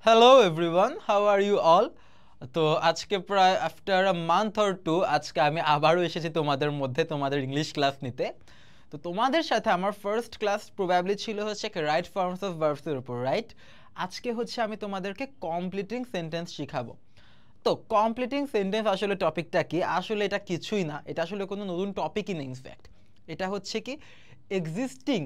Hello everyone, how are you all? তো আজকে প্রায় after a month or two আজকে আমি আবারও এসেছি তোমাদের মধ্যে তোমাদের ইংলিশ ক্লাস নিতে। তো তোমাদের সাথে আমার ফার্স্ট ক্লাস প্রবাবলি ছিল হচ্ছে রাইট ফর্মস অফ ভার্বসের উপর, রাইট? আজকে হচ্ছে আমি তোমাদেরকে কমপ্লিটিং সেন্টেন্স শিখাবো। তো কমপ্লিটিং সেন্টেন্স আসলে টপিকটা কি? আসলে এটা কিছুই না, এটা আসলে কোনো নতুন টপিকই নেই। ইনফ্যাক্ট এটা হচ্ছে কি এক্সিস্টিং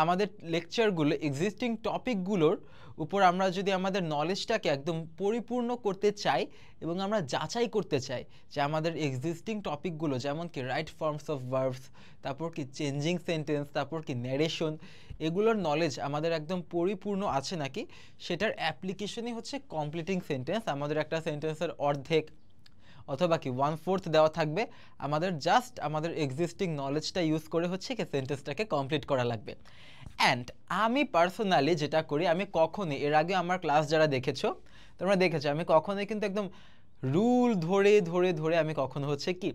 আমাদের লেকচারগুলো, এক্সিস্টিং টপিকগুলোর উপর আমরা যদি আমাদের নলেজটাকে একদম পরিপূর্ণ করতে চাই এবং আমরা যাচাই করতে চাই যে আমাদের এক্সিস্টিং টপিকগুলো যেমন কি রাইট ফর্মস অফ ভার্বস, তারপর কি চেঞ্জিং সেন্টেন্স, তারপর কি ন্যারেশন, এগুলোর নলেজ আমাদের একদম পরিপূর্ণ আছে নাকি সেটার অ্যাপ্লিকেশনই হচ্ছে কমপ্লিটিং সেন্টেন্স। আমাদের একটা সেন্টেন্সের অর্ধেক অথবা কি 1/4 দেওয়া থাকবে, আমাদের জাস্ট আমাদের এক্সিস্টিং নলেজটা ইউজ করে হচ্ছে কি সেন্টেন্সটাকে কমপ্লিট করা লাগবে। অ্যান্ড আমি পার্সোনালি যেটা করি, আমি কখনই এর আগে আমার ক্লাস যারা দেখেছো তোমরা দেখেছো আমি কখনোই কিন্তু একদম রুল ধরে ধরে ধরে আমি কখনো হচ্ছে কি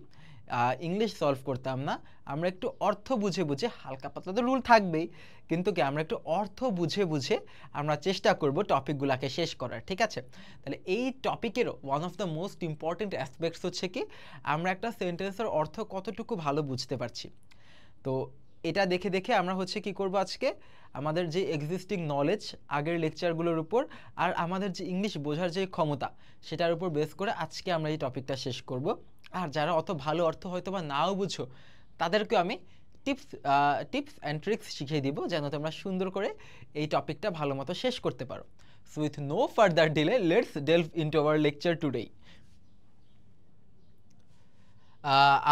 ইংলিশ সলভ করতাম না। আমরা একটু অর্থ বুঝে বুঝে, হালকা পাতলা তো রুল থাকবেই, কিন্তু কি আমরা একটু অর্থ বুঝে বুঝে আমরা চেষ্টা করব টপিকগুলোকে শেষ করার, ঠিক আছে? তাহলে এই টপিকেরও one of the most important aspects হচ্ছে কি আমরা একটা সেন্টেন্সের অর্থ কতটুকু ভালো বুঝতে পারছি। তো এটা দেখে দেখে আমরা হচ্ছে কি করব আজকে আমাদের যে এক্সিস্টিং নলেজ আগের লেকচারগুলোর উপর আর আমাদের যে ইংলিশ বোঝার যে ক্ষমতা সেটার উপর বেস করে আজকে আমরা এই টপিকটা শেষ করব। আর যারা অত ভালো অর্থ হয়তো বা নাও বুঝো তাদেরকে আমি টিপস অ্যান্ড ট্রিক্স শিখিয়ে দিব যেন তোমরা সুন্দর করে এই টপিকটা ভালো মতো শেষ করতে পারো। So with no further delay let's delve into our lecture today.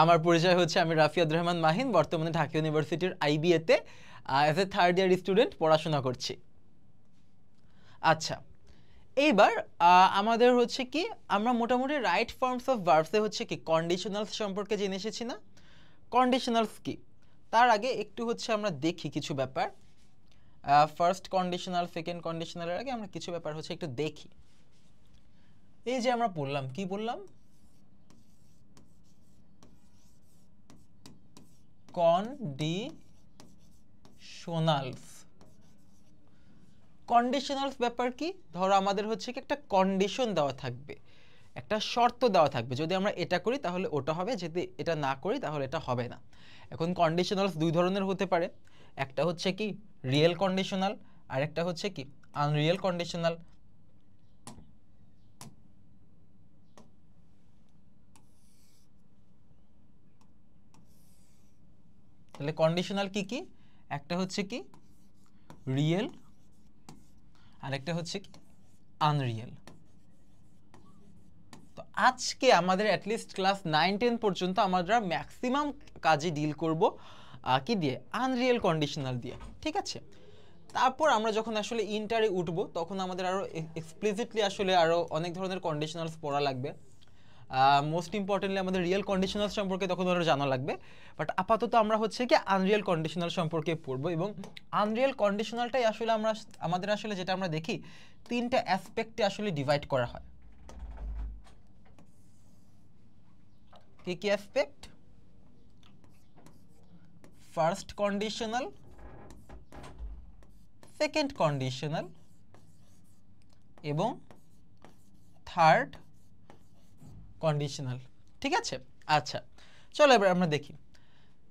আমার পরিচয় হচ্ছে আমি রাফিয়াদ রহমান মাহিন, বর্তমানে ঢাকা ইউনিভার্সিটির আইবিএতে as a third year student পড়াশোনা করছি। আচ্ছা, এইবার আমাদের হচ্ছে কি আমরা মোটামুটি রাইট ফর্মস অফ ভার্বসে হচ্ছে কি কন্ডিশনালস সম্পর্কে জেনে এসেছি না? কন্ডিশনালস কি তার আগে একটু হচ্ছে আমরা দেখি কিছু ব্যাপার। ফার্স্ট কন্ডিশনাল সেকেন্ড কন্ডিশনালের আগে আমরা কিছু ব্যাপার হচ্ছে একটু দেখি। এই যে আমরা পড়লাম, কি বললাম? কন্ডিশনালস। কন্ডিশনালস ব্যাপার কি? ধরো আমাদের হচ্ছে কি একটা কন্ডিশন দেওয়া থাকবে, একটা শর্ত দেওয়া থাকবে, যদি আমরা এটা করি তাহলে ওটা হবে, যদি এটা না করি তাহলে এটা হবে না। এখন কন্ডিশনালস দুই ধরনের হতে পারে, একটা হচ্ছে কি রিয়েল কন্ডিশনাল আর একটা হচ্ছে কি আনরিয়েল কন্ডিশনাল। তাহলে কন্ডিশনাল কি কি? একটা হচ্ছে কি রিয়েল আর একটা হচ্ছে কি আনরিয়েল। তো আজকে আমাদের অ্যাটলিস্ট ক্লাস 9-10 পর্যন্ত আমরা ম্যাক্সিমাম কাজে ডিল করব কি দিয়ে? আনরিয়েল কন্ডিশনাল দিয়ে, ঠিক আছে? তারপর আমরা যখন আসলে ইন্টারে উঠবো তখন আমাদের আরও এক্সপ্লিসিটলি আসলে আরও অনেক ধরনের কন্ডিশনালস পড়া লাগবে। মোস্ট ইম্পর্টেন্টলি আমাদের রিয়েল কন্ডিশনাল সম্পর্কে তখন আরও জানা লাগবে। বাট আপাতত আমরা হচ্ছে কি আনরিয়েল কন্ডিশনাল সম্পর্কে পড়বো, এবং আনরিয়েল কন্ডিশনালটাই আসলে আমাদের আসলে যেটা আমরা দেখি তিনটা অ্যাসপেক্টে আসলে ডিভাইড করা হয়। কি কি aspect? First conditional, second conditional এবং থার্ড কন্ডিশনাল, ঠিক আছে? আচ্ছা, চলো এবার আমরা দেখি।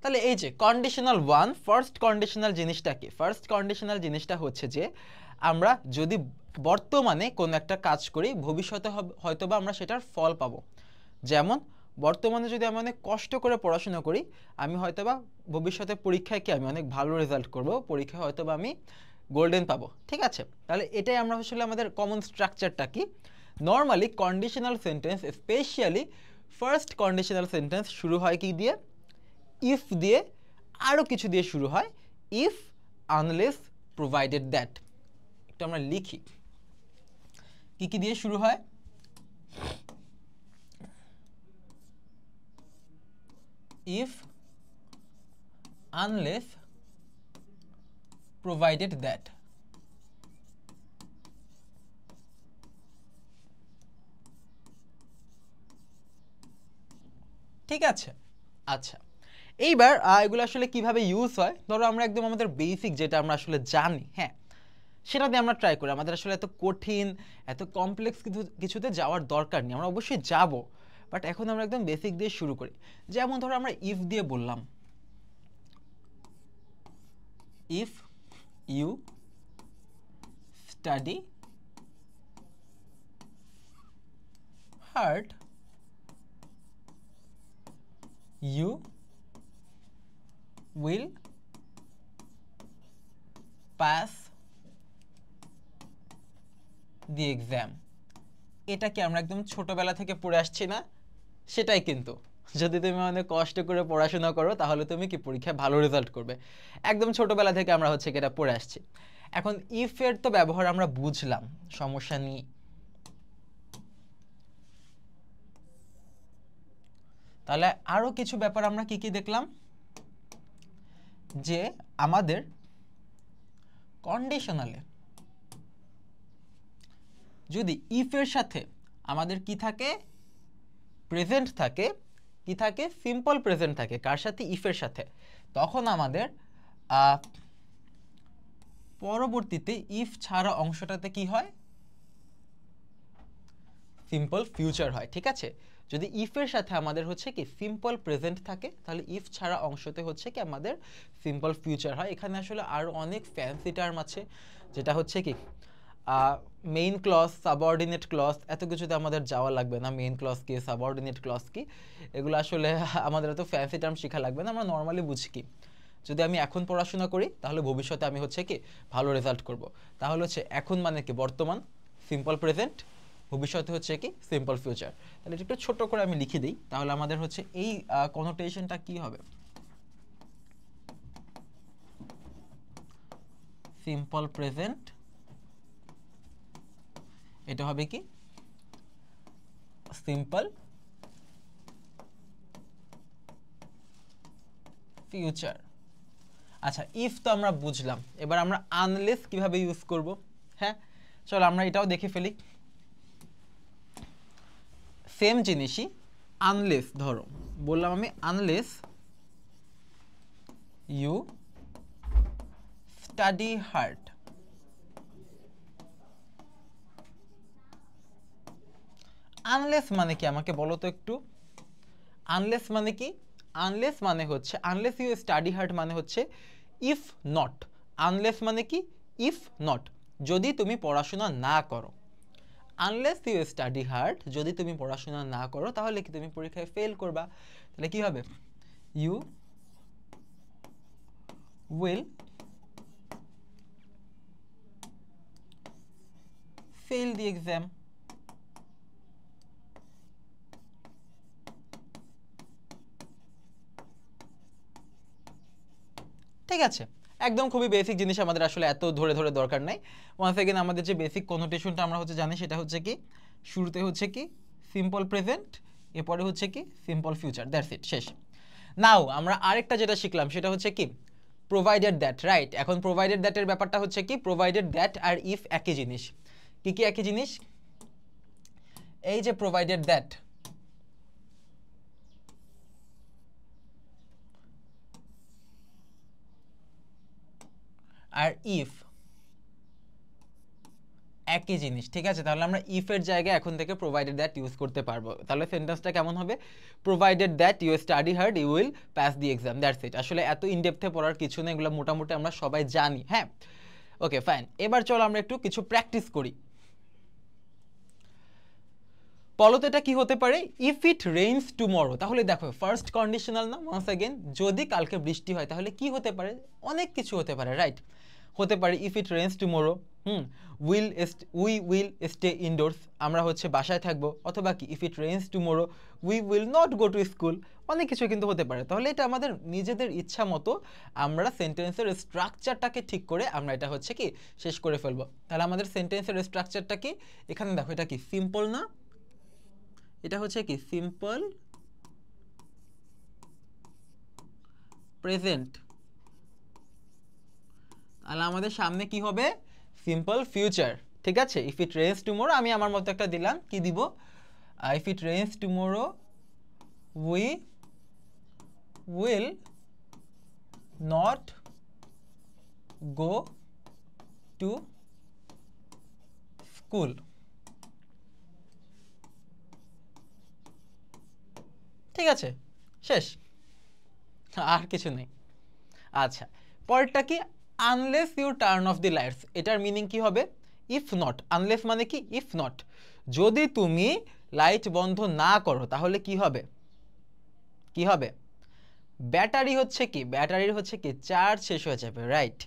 তাহলে এই যে কন্ডিশনাল 1, ফার্স্ট কন্ডিশনাল জিনিসটা কি? ফার্স্ট কন্ডিশনাল জিনিসটা হচ্ছে যে আমরা যদি বর্তমানে কোনো একটা কাজ করি ভবিষ্যতে হয়তোবা আমরা সেটার ফল পাবো। যেমন বর্তমানে যদি আমি অনেক কষ্ট করে পড়াশোনা করি আমি হয়তোবা ভবিষ্যতে পরীক্ষায় কি আমি অনেক ভালো রেজাল্ট করব, পরীক্ষায় হয়তোবা আমি গোল্ডেন পাবো, ঠিক আছে? তাহলে এটাই আমরা আসলে আমাদের কমন স্ট্রাকচারটা কি? Normally conditional sentence, specially first conditional sentence শুরু হয় কি দিয়ে? ইফ দিয়ে, আরও কিছু দিয়ে শুরু হয়, ইফ, আনলেস, প্রোভাইডেড দ্যাট। একটু আমরা লিখি কি কি দিয়ে শুরু হয়। If, unless, provided that. ঠিক আছে? আচ্ছা, এইবার এগুলো আসলে কিভাবে ইউজ হয়, ধরো আমরা একদম আমাদের বেসিক যেটা আমরা আসলে জানি, হ্যাঁ, সেটা দিয়ে আমরা ট্রাই করি। আমাদের আসলে এত কঠিন এত কমপ্লেক্স কিছুতে যাওয়ার দরকার নেই, আমরা অবশ্যই যাব, বাট এখন আমরা একদম বেসিক দিয়ে শুরু করি। যেমন ধরো আমরা ইফ দিয়ে বললাম, if you study hard you will pass the exam। এটা কি আমরা একদম ছোটবেলা থেকে পড়ে আসছি না? সেটাই কিন্তু, যদি তুমি অনেক কষ্ট করে পড়াশোনা করো তাহলে তুমি কি পরীক্ষায় ভালো রেজাল্ট করবে। একদম ছোটবেলা থেকে আমরা হচ্ছে কি এটা পড়ে আসছি। এখন ইফ এর তো ব্যবহার আমরা বুঝলাম, সমস্যা নেই। তাহলে আরো কিছু ব্যাপার আমরা কি কি দেখলাম, যে আমাদের কন্ডিশনালে যদি ইফ এর সাথে আমাদের কি থাকে, প্রেজেন্ট থাকে, কি থাকে, সিম্পল প্রেজেন্ট থাকে, কার সাথে, ইফ এর সাথে, তখন আমাদের পরবর্তীতে ইফ ছাড়া অংশটাতে কি হয়, সিম্পল ফিউচার হয়। ঠিক আছে, যদি ইফ এর সাথে আমাদের হচ্ছে কি সিম্পল প্রেজেন্ট থাকে, তাহলে ইফ ছাড়া অংশতে হচ্ছে কি আমাদের সিম্পল ফিউচার হয়। এখানে আসলে আরো অনেক ফ্যান্সি টার্ম আছে, যেটা হচ্ছে কি মেইন ক্লজ, সাবঅর্ডিনেট ক্লজ, এত কিছুতে আমাদের যাওয়া লাগবে না। মেইন ক্লজ কি, সাবঅর্ডিনেট ক্লজ কি, এগুলো আসলে আমাদের এত ফ্যান্সি টার্ম শেখা লাগবে না, আমরা নর্মালি বুঝি কি, যদি আমি এখন পড়াশোনা করি তাহলে ভবিষ্যতে আমি হচ্ছে কি ভালো রেজাল্ট করব। তাহলে হচ্ছে এখন মানে কি বর্তমান, সিম্পল প্রেজেন্ট, ভবিষ্যতে হচ্ছে কি সিম্পল ফিউচার। তাহলে এটা একটু ছোট করে আমি লিখে দিই, তাহলে আমাদের হচ্ছে এই কনোটেশনটা কি হবে, সিম্পল প্রেজেন্ট, এটা হবে কি সিম্পল ফিউচার। আচ্ছা, ইফ তো আমরা বুঝলাম, এবার আমরা আনলেস কিভাবে ইউজ করব। হ্যাঁ, চলো আমরা এটাও দেখে ফেলি। সেম জিনিসই, আনলেস, ধরো বললাম আমি unless you study hard, unless মানে কি আমাকে বলো তো একটু, আনলেস মানে কি? আনলেস মানে হচ্ছে, আনলেস ইউ স্টাডি হার্ড মানে হচ্ছে ইফ নট, আনলেস মানে কি, ইফ নট, যদি তুমি পড়াশোনা না করো। আনলেস ইউ স্টাডি হার্ড, যদি তুমি পড়াশোনা না করো তাহলে কি তুমি পরীক্ষায় ফেল করবা। তাহলে কি হবে, you will fail the exam. ঠিক আছে, একদম খুবই বেসিক জিনিস, আমাদের আসলে এত ধরে ধরে দরকার নাই। ওয়ান্স এগেন আমাদের যে বেসিক কনোটেশনটা আমরা হচ্ছে জানি, সেটা হচ্ছে কি শুরুতে হচ্ছে কি সিম্পল প্রেজেন্ট, এরপরে হচ্ছে কি সিম্পল ফিউচার, দ্যাটস ইট, শেষ। নাও আমরা আরেকটা যেটা শিখলাম সেটা হচ্ছে কি প্রোভাইডেড দ্যাট, রাইট। এখন প্রোভাইডেড দ্যাটের ব্যাপারটা হচ্ছে কি, প্রোভাইডেড দ্যাট আর ইফ একই জিনিস। কি কি একই জিনিস, এই যে প্রোভাইডেড দ্যাট আর ইফ একই জিনিস। ঠিক আছে, তাহলে আমরা ইফ এর জায়গায় এখন থেকে প্রোভাইডেড দ্যাট ইউজ করতে পারবো। তাহলে সেন্টেন্সটা কেমন হবে, provided that you study hard you will pass the exam, that's it. আসলে এত ইনডেপথে পড়ার কিছু নেই, এগুলো মোটামুটি আমরা সবাই জানি। হ্যাঁ, ওকে ফাইন, এবার চলো আমরা একটু কিছু প্র্যাকটিস করি। বলো তো এটা কি হতে পারে, ইফ ইট রেইনস টুমরো, তাহলে দেখো ফার্স্ট কন্ডিশনাল না, ওয়ান্স अगेन যদি কালকে বৃষ্টি হয় তাহলে কি হতে পারে, অনেক কিছু হতে পারে, রাইট। হতে পারে if it rains tomorrow, we will stay indoors, আমরা হচ্ছে বাসায় থাকবো, অথবা কি if it rains tomorrow we will not go to school, অনেক কিছু কিন্তু হতে পারে। তাহলে এটা আমাদের নিজেদের ইচ্ছা মতো আমরা সেন্টেন্সের স্ট্রাকচারটাকে ঠিক করে আমরা এটা হচ্ছে কি শেষ করে ফেলবো। তাহলে আমাদের সেন্টেন্সের স্ট্রাকচারটা কি, এখানে দেখো এটা কি সিম্পল না, এটা হচ্ছে কি সিম্পল প্রেজেন্ট, তাহলে আমাদের সামনে কি হবে, সিম্পল ফিউচার। ঠিক আছে, ইফ ইট রেইনস টুমরো, আমি আমার মতো একটা দিলাম, কি দিব, if it rains tomorrow we will not go to school. ঠিক আছে, শেষ, আর কিছু নেই। আচ্ছা, পরেরটা কি? Unless you turn off the lights, এটার মিনিং কি হবে? If not. আনলেস মানে কি? ইফ নট, যদি তুমি লাইট বন্ধ না করো তাহলে কি হবে? কি হবে? ব্যাটারি হচ্ছে কি? ব্যাটারির হচ্ছে কি চার্জ শেষ হয়ে যাবে, রাইট?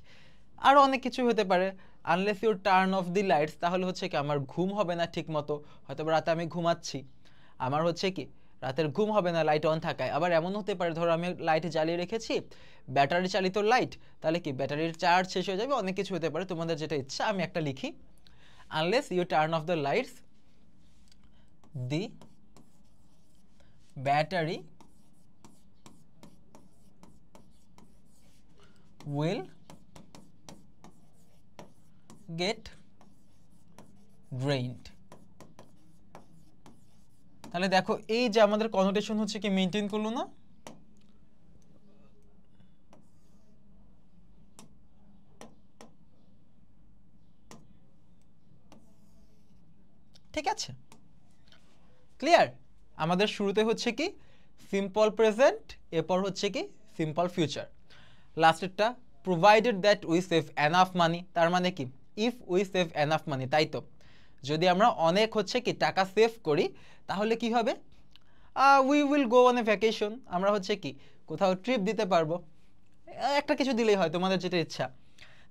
আরও অনেক কিছু হতে পারে। Unless you turn off the lights, তাহলে হচ্ছে কি আমার ঘুম হবে না ঠিক মতো, হয়তো রাতে আমি ঘুমাচ্ছি, আমার হচ্ছে কি রাতের ঘুম হবে না লাইট অন থাকায়। আবার এমন হতে পারে ধরো আমি লাইট জ্বালিয়ে রেখেছি, ব্যাটারি চালিত লাইট, তাহলে কি ব্যাটারির চার্জ শেষ হয়ে যাবে, অনেক কিছু হতে পারে, তোমাদের যেটা ইচ্ছা। আমি একটা লিখি, unless you turn off the lights the battery will get drained। তাহলে দেখো এই যে আমাদের কনোটেশন হচ্ছে কি মেইনটেইন করলো না? ঠিক আছে, ক্লিয়ার? আমাদের শুরুতে হচ্ছে কি সিম্পল প্রেজেন্ট, এরপর হচ্ছে কি সিম্পল ফিউচার, লাস্টেরটা provided that we save enough money, তার মানে কি if we save enough money, তাই তো? যদি আমরা অনেক হচ্ছে কি টাকা সেভ করি তাহলে কি হবে? We will go on a vacation, আমরা হচ্ছে কি কোথাও ট্রিপ দিতে পারবো, একটা কিছু দিলেই হয়, তোমাদের যেটা ইচ্ছা।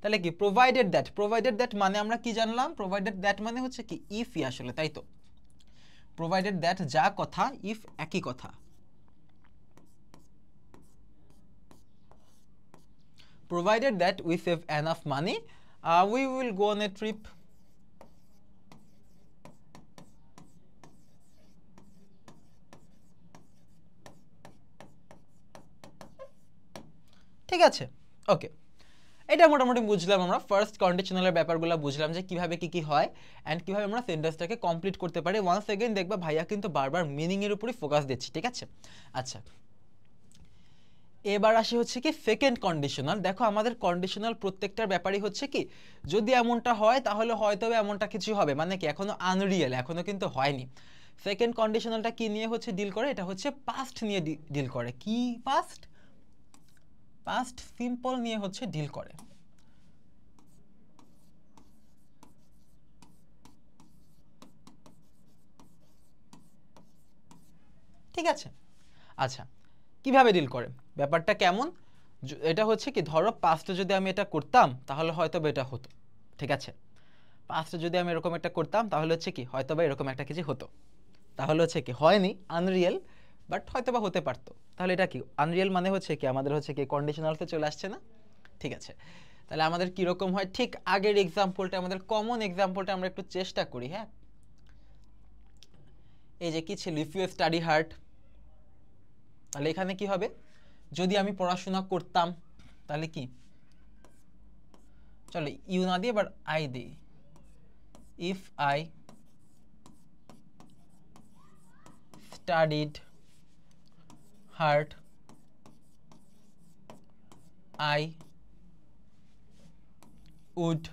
তাহলে কি প্রোভাইডেড দ্যাট, প্রোভাইডেড দ্যাট মানে আমরা কি জানলাম? প্রোভাইডেড দ্যাট মানে হচ্ছে কি ইফই আসলে, তাই তো? প্রোভাইডেড দ্যাট যা কথা, ইফ একই কথা। Provided that we save enough money, we will go on a trip. ঠিক আছে, ওকে, এটা মোটামুটি বুঝলাম আমরা। ফার্স্ট কন্ডিশনালের ব্যাপারগুলো বুঝলাম যে কিভাবে কি কি হয় অ্যান্ড কিভাবে আমরা সেন্টেন্সটাকে কমপ্লিট করতে পারি। ওয়ান্স এগেইন দেখবা ভাইয়া কিন্তু বারবার মিনিংয়ের উপরই ফোকাস দিচ্ছি, ঠিক আছে? আচ্ছা, এবার আসি হচ্ছে কি সেকেন্ড কন্ডিশনাল। দেখো আমাদের কন্ডিশনাল প্রত্যেকটার ব্যাপারই হচ্ছে কি যদি এমনটা হয় তাহলে হয়তো এমনটা কিছু হবে, মানে কি এখনো আনরিয়েল, এখনো কিন্তু হয়নি। সেকেন্ড কন্ডিশনালটা কি নিয়ে হচ্ছে ডিল করে? এটা হচ্ছে পাস্ট নিয়ে ডিল করে। কি পাস্ট? পাস্ট সিম্পল নিয়ে হচ্ছে ডিল করে। ঠিক আছে, আচ্ছা কিভাবে ডিল করে, ব্যাপারটা কেমন? এটা হচ্ছে কি ধরো পাস্টে যদি আমি এটা করতাম তাহলে হয়তো এটা হতো, ঠিক আছে? পাস্টে যদি আমি এরকম একটা করতাম তাহলে হচ্ছে কি হয়তো বা এরকম একটা কিছু হতো, তাহলে হচ্ছে কি হয়নি, আনরিয়েল, বাট হয়তো বা হতে পারতো। তাহলে এটা কি আনরিয়েল মানে হচ্ছে কি আমাদের হচ্ছে কি কন্ডিশনালতে চলে আসছে না? ঠিক আছে, তাহলে আমাদের কিরকম হয় ঠিক আগের এক্সাম্পলটা, আমাদের কমন এক্সাম্পলটা আমরা একটু চেষ্টা করি। হ্যাঁ, এই যে কি ছিল, ইফ ইউ স্টাডি হার্ড, তাহলে এখানে কি হবে? যদি আমি পড়াশোনা করতাম তাহলে কি, চলো ইউ না দিয়ে এবার আই দিই, if I studied hard I would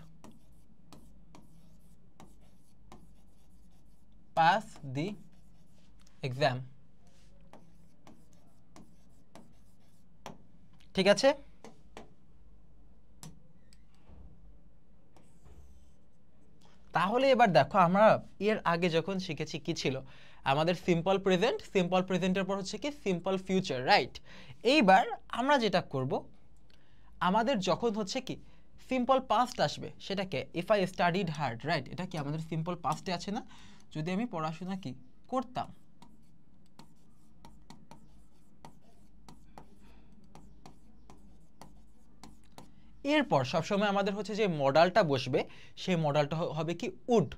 pass the exam। ঠিক আছে, তাহলে এবার দেখো আমরা এর আগে যখন শিখেছি কি ছিল আমাদের সিম্পল প্রেজেন্ট, সিম্পল প্রেজেন্টের পর হচ্ছে কি সিম্পল ফিউচার, রাইট? এইবার আমরা যেটা করব, আমাদের যখন হচ্ছে কি সিম্পল পাস্ট আসবে সেটাকে if I studied hard, right? এটা কি আমাদের সিম্পল পাস্টে আছে না? যদি আমি পড়াশোনা কি করতাম, এরপর সবসময় আমাদের হচ্ছে যে মডালটা বসবে সেই মডালটা হবে কি উড।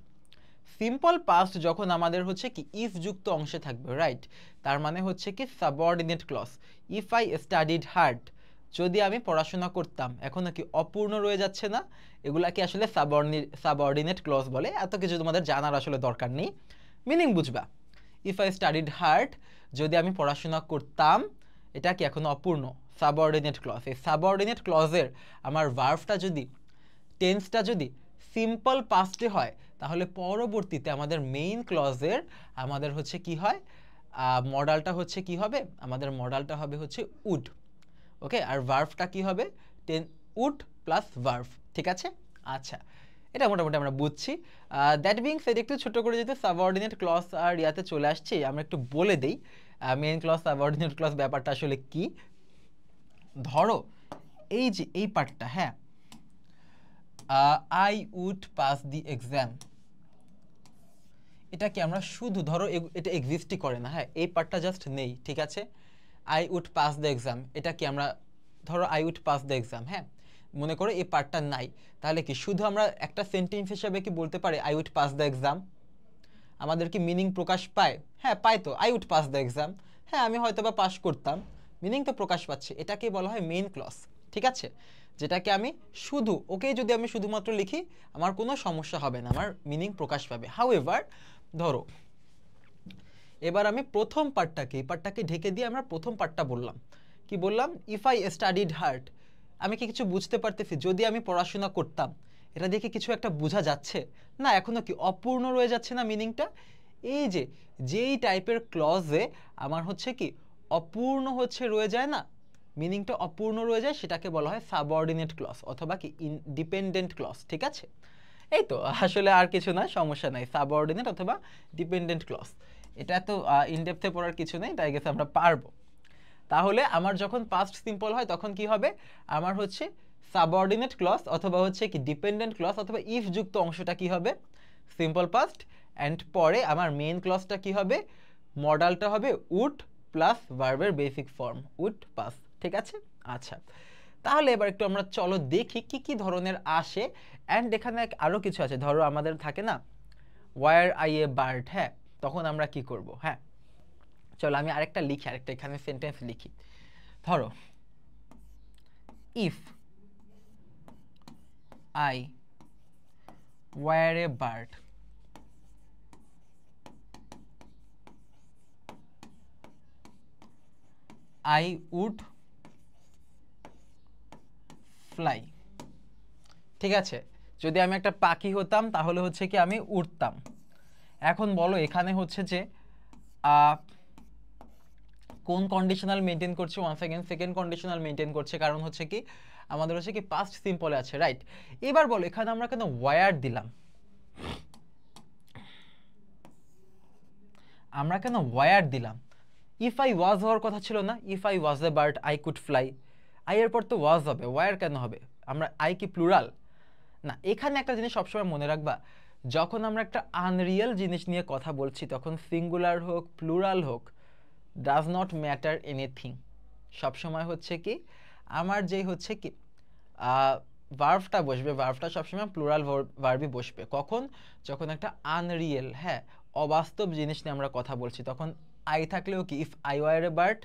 সিম্পল পাস্ট যখন আমাদের হচ্ছে কি ইফ যুক্ত অংশে থাকবে, রাইট? তার মানে হচ্ছে কি subordinate clause. If I studied hard, যদি আমি পড়াশোনা করতাম, এখনো কি অপূর্ণ রয়ে যাচ্ছে না? এগুলাকে আসলে সাবঅর্ডিনেট ক্লজ বলে। এত কিছু তোমাদের জানার আসলে দরকার নেই, মিনিং বুঝবা। ইফ আই স্টাডিড হার্ড, যদি আমি পড়াশোনা করতাম, এটা কি এখনো অপূর্ণ, সাবঅর্ডিনেট ক্লজ। এই সাবঅর্ডিনেট ক্লজের আমার ভার্বটা যদি, টেন্সটা যদি সিম্পল পাস্টে হয় তাহলে পরবর্তীতে আমাদের মেইন ক্লজের আমাদের হচ্ছে কি হয়, মডালটা হচ্ছে কি হবে, আমাদের মডালটা হবে হচ্ছে উড। ওকে, আর ভার্ভটা কি হবে, উড প্লাস ভার্ভ। ঠিক আছে, আচ্ছা, এটা মোটামুটি আমরা বুঝছি। দ্যাট বিং সেড, একটু ছোট করে যেতে সাবঅর্ডিনেট ক্লজ আর ইয়াতে চলে আসছি, আমরা একটু বলে দেই মেইন ক্লজ সাবঅর্ডিনেট ক্লজ ব্যাপারটা আসলে কি। ধরো এই যে এই পার্টটা, হ্যাঁ, I would pass the exam, এটা কি আমরা শুধু ধরো এটা এক্সিস্টই করে না, হ্যাঁ, এই পার্টটা জাস্ট নেই। ঠিক আছে, I would pass the exam, এটা কি আমরা ধরো I would pass the exam, হ্যাঁ, মনে করো এই পার্টটা নাই, তাহলে কি শুধু আমরা একটা সেন্টেন্স হিসেবে কি বলতে পারি I would pass the exam? আমাদের কি মিনিং প্রকাশ পায়? হ্যাঁ পায় তো, I would pass the exam, হ্যাঁ আমি হয়তো বা পাস করতাম, মিনিং তো প্রকাশ পাচ্ছে। এটাকে বলা হয় মেইন ক্লজ। ঠিক আছে, যেটাকে আমি শুধু ওকে যদি আমি শুধুমাত্র লিখি আমার কোনো সমস্যা হবে না, আমার মিনিং প্রকাশ পাবে। হাউএভার ধরো এবার আমি প্রথম পার্টটাকে, এই পার্টটাকে ঢেকে দিয়ে আমরা প্রথম পার্টটা বললাম, কি বললাম, ইফ আই স্টাডিড হার্ড, আমি কি কিছু বুঝতে পারতেছি, যদি আমি পড়াশোনা করতাম, এটা দেখে কিছু একটা বোঝা যাচ্ছে না, এখনো কি অপূর্ণ রয়ে যাচ্ছে না মিনিংটা। এই যে যেই টাইপের ক্লজে আমার হচ্ছে কি অপূর্ণ হচ্ছে রয়ে যায় না, মিনিংটা অপূর্ণ রয়ে যায়, সেটাকে বলা হয় সাবঅর্ডিনেট ক্লজ অথবা কি ডিপেন্ডেন্ট ক্লজ। ঠিক আছে, এই তো আসলে আর কিছু না, সমস্যা নাই, সাবঅর্ডিনেট অথবা ডিপেন্ডেন্ট ক্লজ, এটা তো ইনডেপথে পড়ার কিছু নেই, তাই গেছে আমরা পারবো। তাহলে আমার যখন পাস্ট সিম্পল হয় তখন কি হবে, আমার হচ্ছে সাবঅর্ডিনেট ক্লজ অথবা হচ্ছে কি ডিপেন্ডেন্ট ক্লজ অথবা ইফ যুক্ত অংশটা কি হবে, সিম্পল পাস্ট, অ্যান্ড পরে আমার মেইন ক্লজটা কি হবে, মডালটা হবে উড প্লাস ভার্বের বেসিক ফর্ম উড পাস। ঠিক আছে, আচ্ছা, তাহলে এবার একটু আমরা চলো দেখি কি কি ধরনের আসে। অ্যান্ড এখানে আরও কিছু আছে, ধরো আমাদের থাকে না ওয়ার আই এ বার্ড, হ্যাঁ, তখন আমরা কি করব, হ্যাঁ চলো আমি আরেকটা লিখি, আরেকটা এখানে সেন্টেন্স লিখি। ধরো if I were a bird, I would fly. ঠিক আছে, যদি আমি একটা পাখি হতাম তাহলে হচ্ছে কি আমি উড়তাম। এখন বলো এখানে হচ্ছে যে কোন কন্ডিশনাল মেনটেন করছে, ওয়ান সেকেন্ড কন্ডিশনাল মেনটেন করছে, কারণ হচ্ছে কি আমাদের হচ্ছে কি পাস্ট সিম্পলে আছে, রাইট। এবার বলো এখানে আমরা কেন ওয়ার দিলাম, আমরা কেন ওয়ার দিলাম, ইফ আই ওয়াজ হওয়ার কথা ছিল না, if I was A bird I could fly, I এর পর তো ওয়াজ হবে, ওয়ার কেন হবে, আমরা আই কি প্লুরাল না। এখানে একটা জিনিস সবসময় মনে রাখবা, যখন আমরা একটা আনরিয়েল জিনিস নিয়ে কথা বলছি তখন সিঙ্গুলার হোক প্লুরাল হোক ডাজ নট ম্যাটার এনিথিং, সবসময় হচ্ছে কি আমার যেই হচ্ছে কি ভার্ভটা বসবে, ভার্ভটা সবসময় প্লুরাল ভার্বই বসবে। কখন, যখন একটা আনরিয়েল, হ্যাঁ অবাস্তব জিনিস নিয়ে আমরা কথা বলছি, তখন আই থাকলেও কি if I were a bird,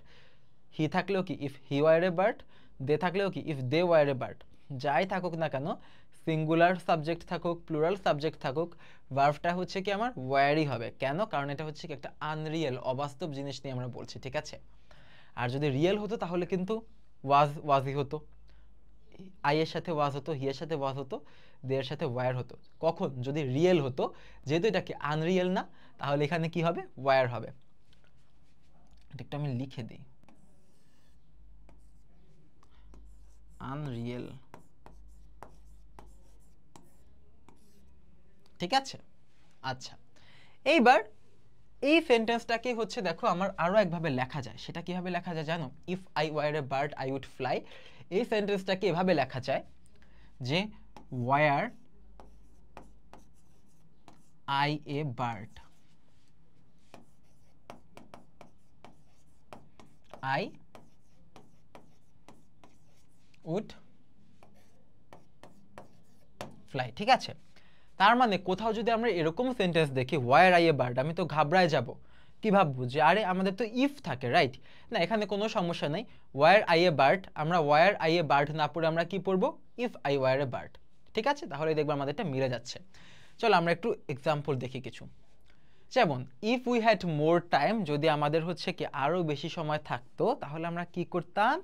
he থাকলেও কি if he were a bird, they থাকলেও কি if they were a bird, যাই থাকুক না কেন, সিঙ্গুলার সাবজেক্ট থাকুক প্লুরাল সাবজেক্ট থাকুক, ভার্ভটা হচ্ছে কি আমার ওয়ারই হবে। কেন, কারণ এটা হচ্ছে কি একটা আনরিয়েল অবাস্তব জিনিস নিয়ে আমরা বলছি। ঠিক আছে, আর যদি রিয়েল হতো তাহলে কিন্তু ওয়াজই হতো, আই এর সাথে ওয়াজ হতো, হি এর সাথে ওয়াজ হতো, দে এর সাথে ওয়ার হতো। কখন, যদি রিয়েল হতো, যেহেতু এটা কি আনরিয়েল না, তাহলে এখানে কি হবে, ওয়ার হবে। এটা একটু আমি লিখে দিই, আনরিয়েল। ঠিক আছে, আচ্ছা, এইবার এই সেন্টেন্সটাকে হচ্ছে দেখো আমার আরো একভাবে লেখা যায়, সেটা কিভাবে লেখা যায় জানো, if I were a bird I would fly, এই সেন্টেন্সটাকে এভাবে লেখা যায় যে were I a bird I would fly. ঠিক আছে, তার মানে কোথাও যদি আমরা এরকম সেন্টেন্স দেখি ওয়ার আই এ বার্ড, আমি তো ঘাবড়ায় যাব, কি ভাববো যে আরে আমাদের তো ইফ থাকে, রাইট, না এখানে কোনো সমস্যা নেই, ওয়ার আই এ বার্ড, আমরা ওয়ার আই এ বার্ড না পড়ে আমরা কি পড়বো, if I were a bird. ঠিক আছে, তাহলে দেখবো আমাদেরটা মিলে যাচ্ছে। চলো আমরা একটু এক্সাম্পল দেখি কিছু, যেমন if we had more time, যদি আমাদের হচ্ছে কি আরো বেশি সময় থাকতো তাহলে আমরা কি করতাম,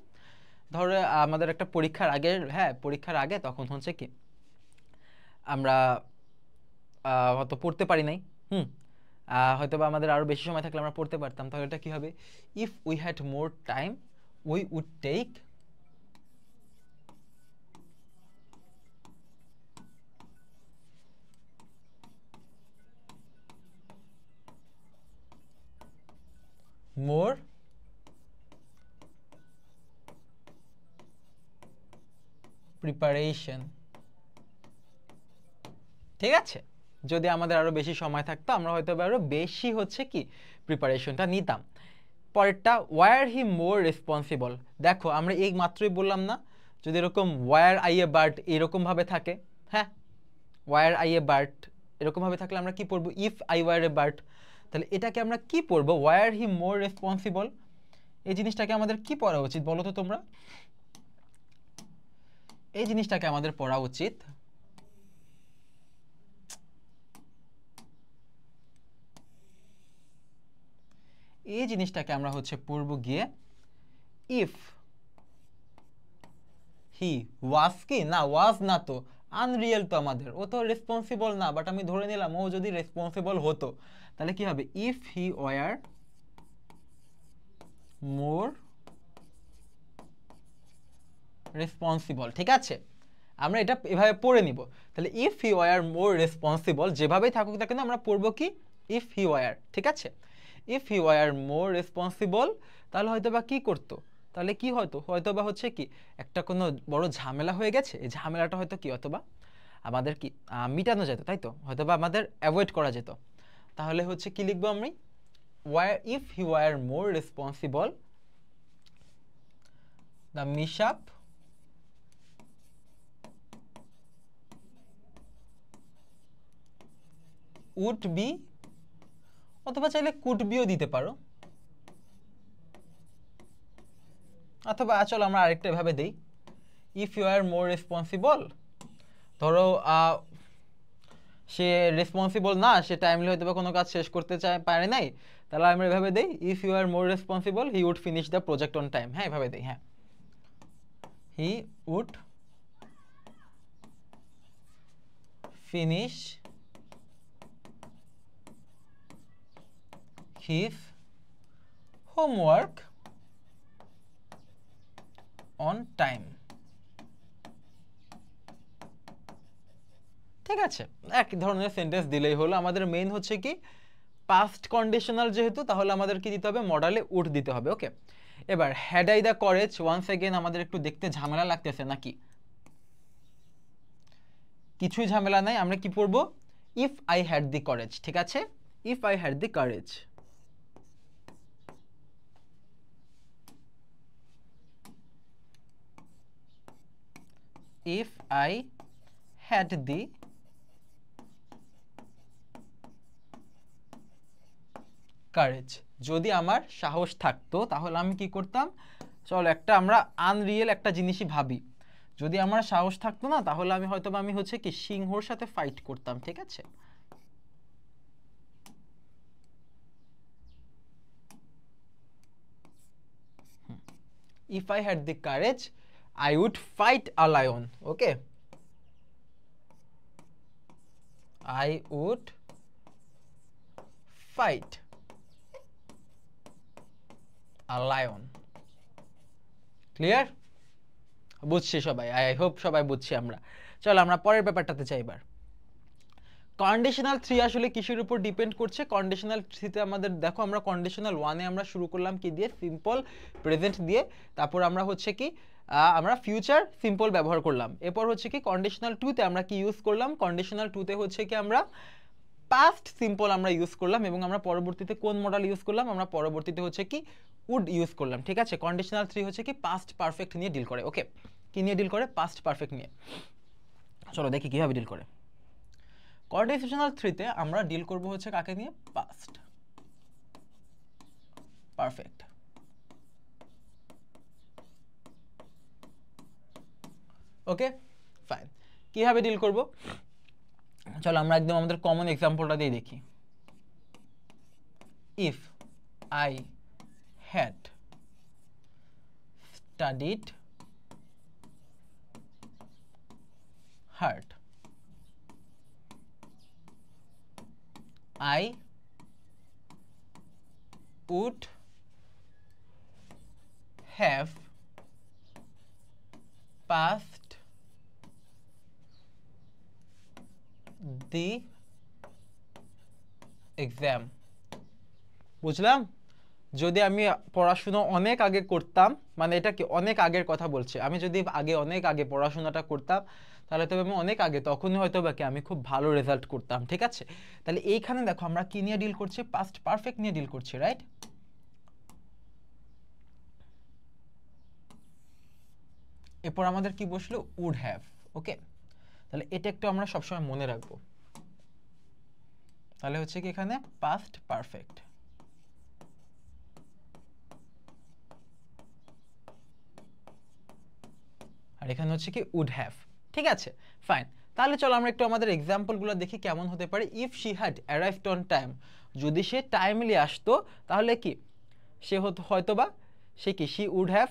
ধরো আমাদের একটা পরীক্ষার আগে, হ্যাঁ পরীক্ষার আগে তখন হচ্ছে কি আমরা হয়তো পড়তে পারি নাই, হয়তো বা আমাদের আরো বেশি সময় থাকলে আমরা পড়তে পারতাম, তাহলে এটা কি হবে? If we had more time we would take more preparation. ঠিক আছে, যদি আমাদের আরো বেশি সময় থাকতো আমরা হয়তো আরো বেশি হচ্ছে কি প্রিপারেশনটা নিতাম। পরেরটা, ওয়ার হি মোর রেসপন্সিবল। দেখো আমরা এই মাত্রই বললাম না, যদি এরকম ওয়ার আই এ বার্ড এরকম ভাবে থাকে, হ্যাঁ ওয়ার আই এ বার্ড এরকম ভাবে থাকলে আমরা কি পড়বো? If I were a bird. তাহলে এটাকে আমরা কি পড়বো? ওয়ার হি মোর রেসপন্সিবল। এই জিনিসটাকে আমাদের কি পড়া উচিত বলো তো তোমরা? এই জিনিসটাকে আমাদের পড়া উচিত এই জিনিসটাকে আমরা হচ্ছে পড়ব গিয়ে ইফ হি ওয়াজ, কি না ওয়াজ না তো আনরিয়েল, তো আমাদের ও তো রেসপন্সিবল না, বাট আমি ধরে নিলাম ও যদি রেসপন্সিবল হতো তাহলে কি হবে? If he were more responsible. ঠিক আছে, আমরা এটা এভাবে পড়ে নিব। তাহলে if he were more responsible, যেভাবেই থাকুক না কেন আমরা পড়বো কি ইফ হি ওয়ার। ঠিক আছে, if he were more responsible, তাহলে হয়তো বা কি করতো? তাহলে কি হয়তো বা হচ্ছে কি একটা কোনো বড় ঝামেলা হয়ে গেছে, এই ঝামেলাটা হয়তো কি হয়তো বা আমাদের কি মিটানো যেত, তাই তো? হয়তো বা আমাদের অ্যাভয়েড করা যেত। তাহলে হচ্ছে কি লিখবো আমি? Were if he were more responsible the mishap would be, অথবা চাইলে কুড বিও দিতে পারো, অথবা চলো আমরা আরেকটা এভাবে দিই, if you are more responsible. ধরো সে রেসপন্সিবল না, সে টাইমলি হয়তো বা কোনো কাজ শেষ করতে পারে নাই, তাহলে আমরা এভাবে দিই if you are more responsible he would finish the project on time. হ্যাঁ এভাবে দিই, হ্যাঁ he would finish his homework on time. ঠিক আছে, এক ধরনের সেন্টেন্স দিলেই হলো। আমাদের মেইন হচ্ছে কি পাস্ট কন্ডিশনাল যেহেতু, তাহলে আমাদের কি দিতে হবে? মডালে উড দিতে হবে। ওকে, এবার had I the courage, once again আমাদের একটু দেখতে ঝামেলা লাগতেছে নাকি? কিছুই ঝামেলা নাই, আমরা কি পড়বো? If I had the chores. ঠিক আছে, if I had the chores. If I had the courage, যদি আমার সাহস থাকতো, তাহলে আমি কি করতাম? চলো একটা আমরা আনরিয়েল একটা জিনিসই ভাবি, যদি আমার সাহস থাকতো না তাহলে আমি হয়তো আমি হচ্ছে কি সিংহর সাথে ফাইট করতাম। ঠিক আছে, if I had the courage I would fight a lion. Okay, I would fight a lion. Clear? বুঝছি সবাই, আই হোপ সবাই বুঝছি আমরা। চলো আমরা পরের ব্যাপারটাতে যাই এবার। কন্ডিশনাল 3 আসলে কিসের উপর ডিপেন্ড করছে? কন্ডিশনাল 3 তে আমাদের দেখো, আমরা কন্ডিশনাল 1 এ আমরা শুরু করলাম কি দিয়ে? সিম্পল প্রেজেন্ট দিয়ে। তারপর আমরা হচ্ছে কি আমরা ফিউচার সিম্পল ব্যবহার করলাম। এরপর হচ্ছে কি কন্ডিশনাল 2 তে আমরা কি ইউজ করলাম? কন্ডিশনাল 2 তে হচ্ছে কি আমরা পাস্ট সিম্পল আমরা ইউজ করলাম, এবং আমরা পরবর্তীতে কোন মডেল ইউজ করলাম? আমরা পরবর্তীতে হচ্ছে কি উড ইউজ করলাম। ঠিক আছে, কন্ডিশনাল 3 হচ্ছে কি পাস্ট পারফেক্ট নিয়ে ডিল করে। ওকে, কি নিয়ে ডিল করে? পাস্ট পারফেক্ট নিয়ে। চলো দেখি কিভাবে ডিল করে। কন্ডিশনাল 3 তে আমরা ডিল করব হচ্ছে কাকে নিয়ে? Past perfect. ওকে ফাইন, কিভাবে ডিল করব? চলো আমরা একদম আমাদের কমন এক্সাম্পলটা দিয়ে দেখি। If I had studied hard, I would have passed the exam. বুঝলাম? যদি আমি পড়াশোনা অনেক আগে করতাম, মানে এটা কি অনেক আগের কথা বলছে, আমি যদি আগে অনেক আগে পড়াশোনাটা করতাম তাহলে তবে আমি অনেক আগে তখনই হয়তো বা কি আমি খুব ভালো রেজাল্ট করতাম। ঠিক আছে, তাহলে এইখানে দেখো আমরা কি নিয়ে ডিল করছি, পাস্ট পারফেক্ট নিয়ে ডিল করছি, রাইট? এরপর আমাদের কি বসলো, উড হ্যাভ। ওকে, তাহলে এটা একটু আমরা সবসময় মনে রাখবো। তাহলে হচ্ছে কি এখানে পাস্ট পারফেক্ট, আর এখানে হচ্ছে কি উড হ্যাভ। ঠিক আছে, ফাইন। তাহলে চলো আমরা একটু আমাদের এক্সাম্পলগুলো দেখি কেমন হতে পারে। If she had arrived on time, যদি সে টাইমলি আসতো তাহলে কি সে হয়তোবা সে কি she would have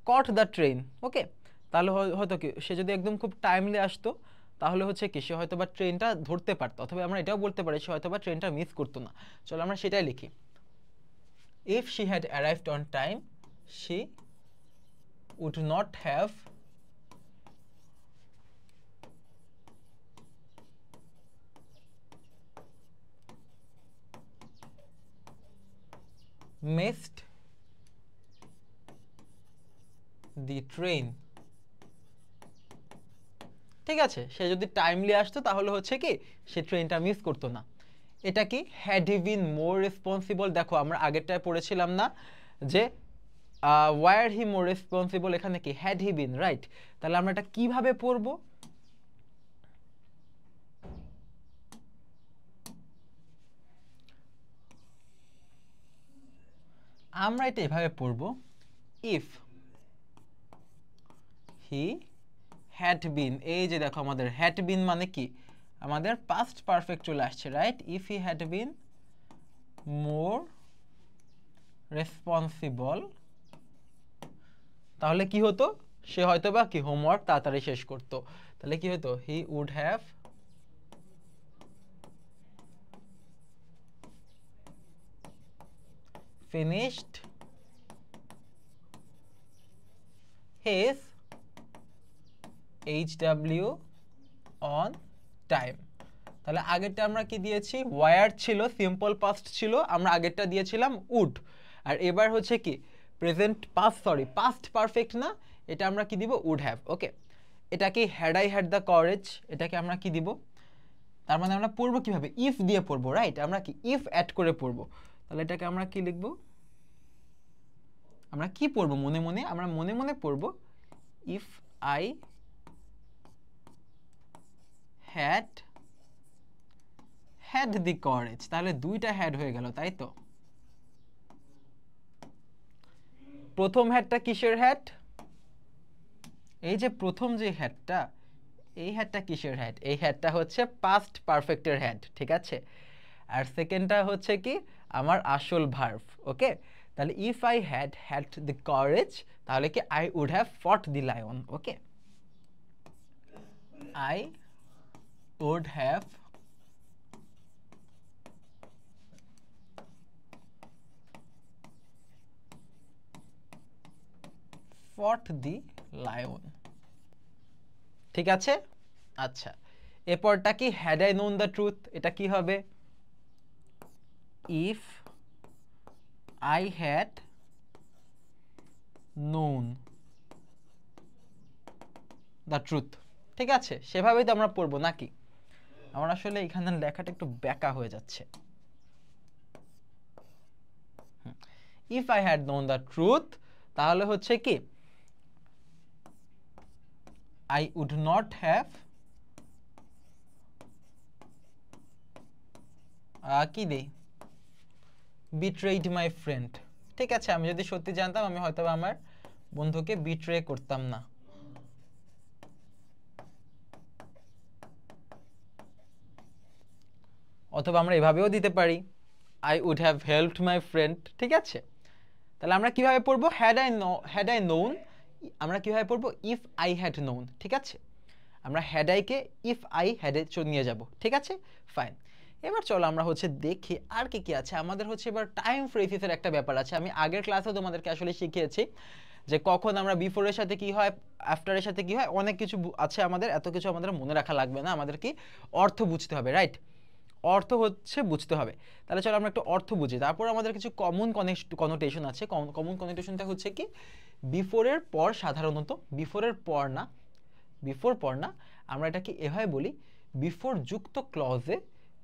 caught the train. Okay, তাহলে হয়তো কি সে যদি একদম খুব টাইমলি আসতো তাহলে হচ্ছে কি সে হয়তোবা ট্রেনটা ধরতে পারতো, অথবা আমরা এটাও বলতে পারি সে হয়তোবা ট্রেনটা মিস করতো না। চলো আমরা সেটাই লিখি। If she had arrived on time she would not have missed the train। ঠিক আছে, সে যদি টাইমলি আসতো তাহলে হচ্ছে কি সে ট্রেনটা মিস করতো না। এটা কি had he bin more responsible, দেখো আমরা আগেরটায় পড়েছিলাম না যে ওয়ার হি মোর রেসপন্সিবল, এখানে কি হ্যাড হি বিন, রাইট? তাহলে আমরা এটা কিভাবে পড়বো, আমরা এটা এভাবে পড়বো, ইফ হি হ্যাড বিন। এই যে দেখো আমাদের হ্যাড বিন মানে কি আমাদের পাস্ট পারফেক্ট চলে আসছে, right? If he had been more responsible, তাহলে কি হতো, সে হয়তো বা কি হোমওয়ার্ক তাড়াতাড়ি শেষ করতো। তাহলে কি হতো, he would have finished his HW on time। তাহলে আগেরটা আমরা কি দিয়েছি, ওয়ার ছিল, সিম্পল পাস্ট ছিল, আমরা আগেরটা দিয়েছিলাম উড। আর এবার হচ্ছে কি present past, sorry past perfect না, এটা আমরা কি দিব, উড হ্যাভ। ওকে, এটা কি had I had the chores, এটাকে আমরা কি দিব, তার মানে আমরা পড়বো কিভাবে, ইফ দিয়ে পড়বো, রাইট? আমরা কি ইফ অ্যাড করে পড়বো। তাহলে এটাকে আমরা কি লিখবো, আমরা কি পড়বো মনে মনে, আমরা মনে মনে পড়বো if I had the courage. তাহলে দুইটা হ্যাড হয়ে গেল, তাই তো? প্রথম হ্যাডটা কিসের হ্যাড, এই যে প্রথম যে হ্যাডটা, এই হ্যাডটা কিসের হ্যাড, এই হ্যাডটা হচ্ছে পাস্ট পারফেক্টের হ্যাড। ঠিক আছে, আর সেকেন্ডটা হচ্ছে কি আমার আসল ভার্ব। ওকে, তাহলে if I had the courage, তাহলে কি I would have fought the lion. Okay, I would have fought the lion. ঠিক আছে, আচ্ছা এরপরটা কি had I known the truth, এটা কি হবে, if I had known the truth. ঠিক আছে, সেভাবেই তো আমরা পড়বো নাকি? আমার আসলে এখানে লেখাটা একটু ব্যাকা হয়ে যাচ্ছে। If I had known the truth, তাহলে হচ্ছে কি I would not have কি দেই, betrayed my friend। ঠিক আছে, আমি যদি সত্যি জানতাম আমি হয়তো আমার বন্ধুকে বিট্রে করতাম না। অথবা আমরা এভাবেও দিতে পারি I would have helped my friend। ঠিক আছে, তাহলে আমরা কিভাবে পড়বো, had I known, আমরা কিভাবে পড়বো, if I had known। ঠিক আছে, আমরা had I K if I had এ নিয়ে যাব। ঠিক আছে, ফাইন। এবার চলো আমরা হচ্ছে দেখি আর কি কি আছে আমাদের। হচ্ছে এবার টাইম ফ্রেজেসের একটা ব্যাপার আছে, আমি আগের ক্লাসে তোমাদেরকে আসলে শিখিয়েছি যে কখন আমরা বিফোরের সাথে কি হয়, আফটারের সাথে কি হয়, অনেক কিছু আছে আমাদের, এত কিছু আমাদের মনে রাখা লাগবে না, আমাদের কি অর্থ বুঝতে হবে, রাইট? অর্থ হচ্ছে বুঝতে হবে। তাহলে চলো আমরা একটু অর্থ বুঝি, তারপর আমাদের কিছু কমন কনোটেশন আছে। কমন কনোটেশনটা হচ্ছে কি, বিফোরের পর সাধারণত, বিফোরের পর না, বিফোর পর না, আমরা এটাকে এভাবে বলি, বিফোর যুক্ত ক্লজে,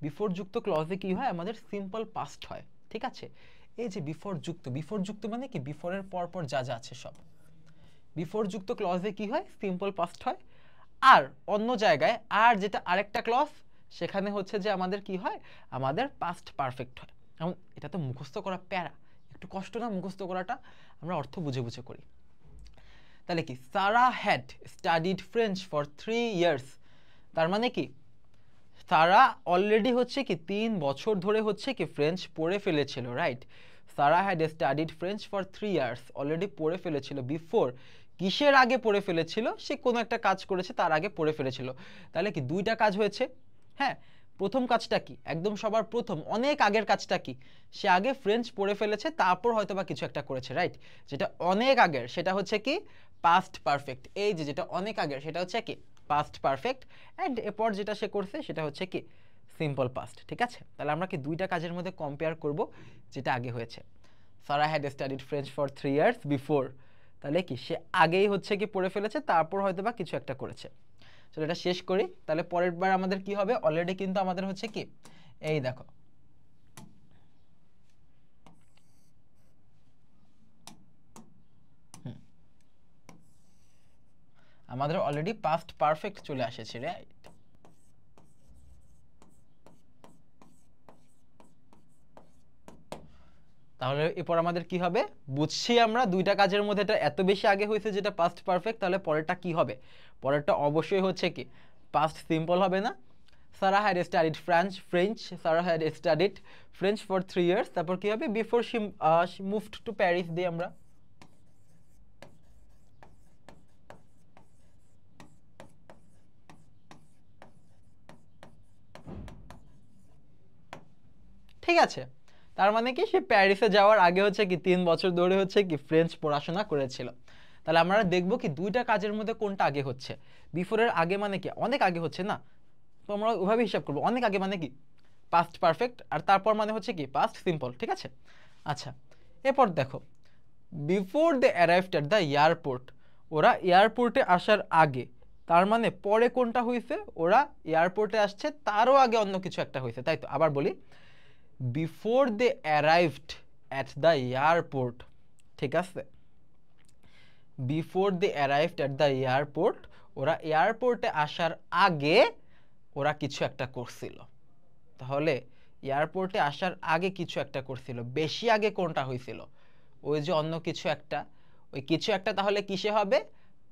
বিফোর যুক্ত ক্লজে কি হয়, আমাদের সিম্পল পাস্ট হয়, ঠিক আছে? এই যে বিফোর যুক্ত মানে কি, বিফোরের পর পর যা যা আছে সব। বিফোর যুক্ত ক্লজে কি হয়, সিম্পল পাস্ট হয়। আর অন্য জায়গায় আর যেটা আরেকটা ক্লজ, সেখানে হচ্ছে যে আমাদের কি হয়, আমাদের পাস্ট পারফেক্ট হয়। এখন এটা তো মুখস্থ করা প্যারা, একটু কষ্ট না মুখস্থ করাটা, আমরা অর্থ বুঝে বুঝে করি। তাহলে কি, Sara had studied French for 3 years, তার মানে কি সারা অলরেডি হচ্ছে কি 3 বছর ধরে হচ্ছে কি ফ্রেঞ্চ পড়ে ফেলেছিল, right? Sara had studied French for 3 years, already পড়ে ফেলেছিল। বিফোর, কিসের আগে পড়ে ফেলেছিল, সে কোনো একটা কাজ করেছে তার আগে পড়ে ফেলেছিল। তাহলে কি দুইটা কাজ হয়েছে। হ্যাঁ, প্রথম কাজটা কি, একদম সবার প্রথম অনেক আগের কাজটা কি, সে আগে ফ্রেঞ্চ পড়ে ফেলেছে, তারপর হয়তো বা কিছু একটা করেছে, রাইট? যেটা অনেক আগের সেটা হচ্ছে কি পাস্ট পারফেক্ট। এই যে যেটা অনেক আগের সেটা হচ্ছে কি পাস্ট পারফেক্ট, অ্যান্ড এরপর যেটা সে করছে সেটা হচ্ছে কি সিম্পল পাস্ট, ঠিক আছে? তাহলে আমরা কি দুইটা কাজের মধ্যে কম্পেয়ার করব, যেটা আগে হয়েছে। Sara had studied French for 3 years before, তাহলে কি সে আগেই হচ্ছে কি পড়ে ফেলেছে, তারপর হয়তো বা কিছু একটা করেছে। চলো এটা শেষ করি, তাহলে পরের বার আমাদের কি হবে, অলরেডি কিন্তু আমাদের হচ্ছে কি, এই দেখো আমাদের অলরেডি পাস্ট পারফেক্ট চলে আসেছে, রাইট? তাহলে এরপর আমাদের কি হবে, বুঝছি আমরা দুইটা কাজের মধ্যে এটা এত বেশি আগে হয়েছে যেটা পাস্ট পারফেক্ট, তাহলে পরেরটা কি হবে, পরেরটা অবশ্যই হচ্ছে কি পাস্ট সিম্পল হবে না। Sara had studied French, Sara had studied French for 3 years, তারপর কি হবে, before she moved to Paris দিয়ে আমরা। ঠিক আছে, তার মানে কি সে প্যারিসে যাওয়ার আগে হচ্ছে কি 3 বছর ধরে হচ্ছে কি ফ্রেঞ্চ পড়াশোনা করেছিল। তাহলে আমরা দেখবো কি দুইটা কাজের মধ্যে কোনটা আগে হচ্ছে। বিফোরের আগে মানে কি অনেক আগে হচ্ছে না, তো আমরা ওইভাবে হিসাব করবো, অনেক আগে মানে কি পাস্ট পারফেক্ট, আর তারপর মানে হচ্ছে কি পাস্ট সিম্পল, ঠিক আছে? আচ্ছা, এরপর দেখো, before they arrived at the airport, ওরা এয়ারপোর্টে আসার আগে, তার মানে পরে কোনটা হয়েছে, ওরা এয়ারপোর্টে আসছে তারও আগে অন্য কিছু একটা হয়েছে, তাই তো? আবার বলি, before they arrived at the airport, ঠিক আছে? Before they arrived at the airport, ওরা এয়ারপোর্টে আসার আগে ওরা কিছু একটা করছিল। তাহলে এয়ারপোর্টে আসার আগে কিছু একটা করছিল, বেশি আগে কোনটা হয়েছিল, ওই যে অন্য কিছু একটা, ওই কিছু একটা তাহলে কিসে হবে,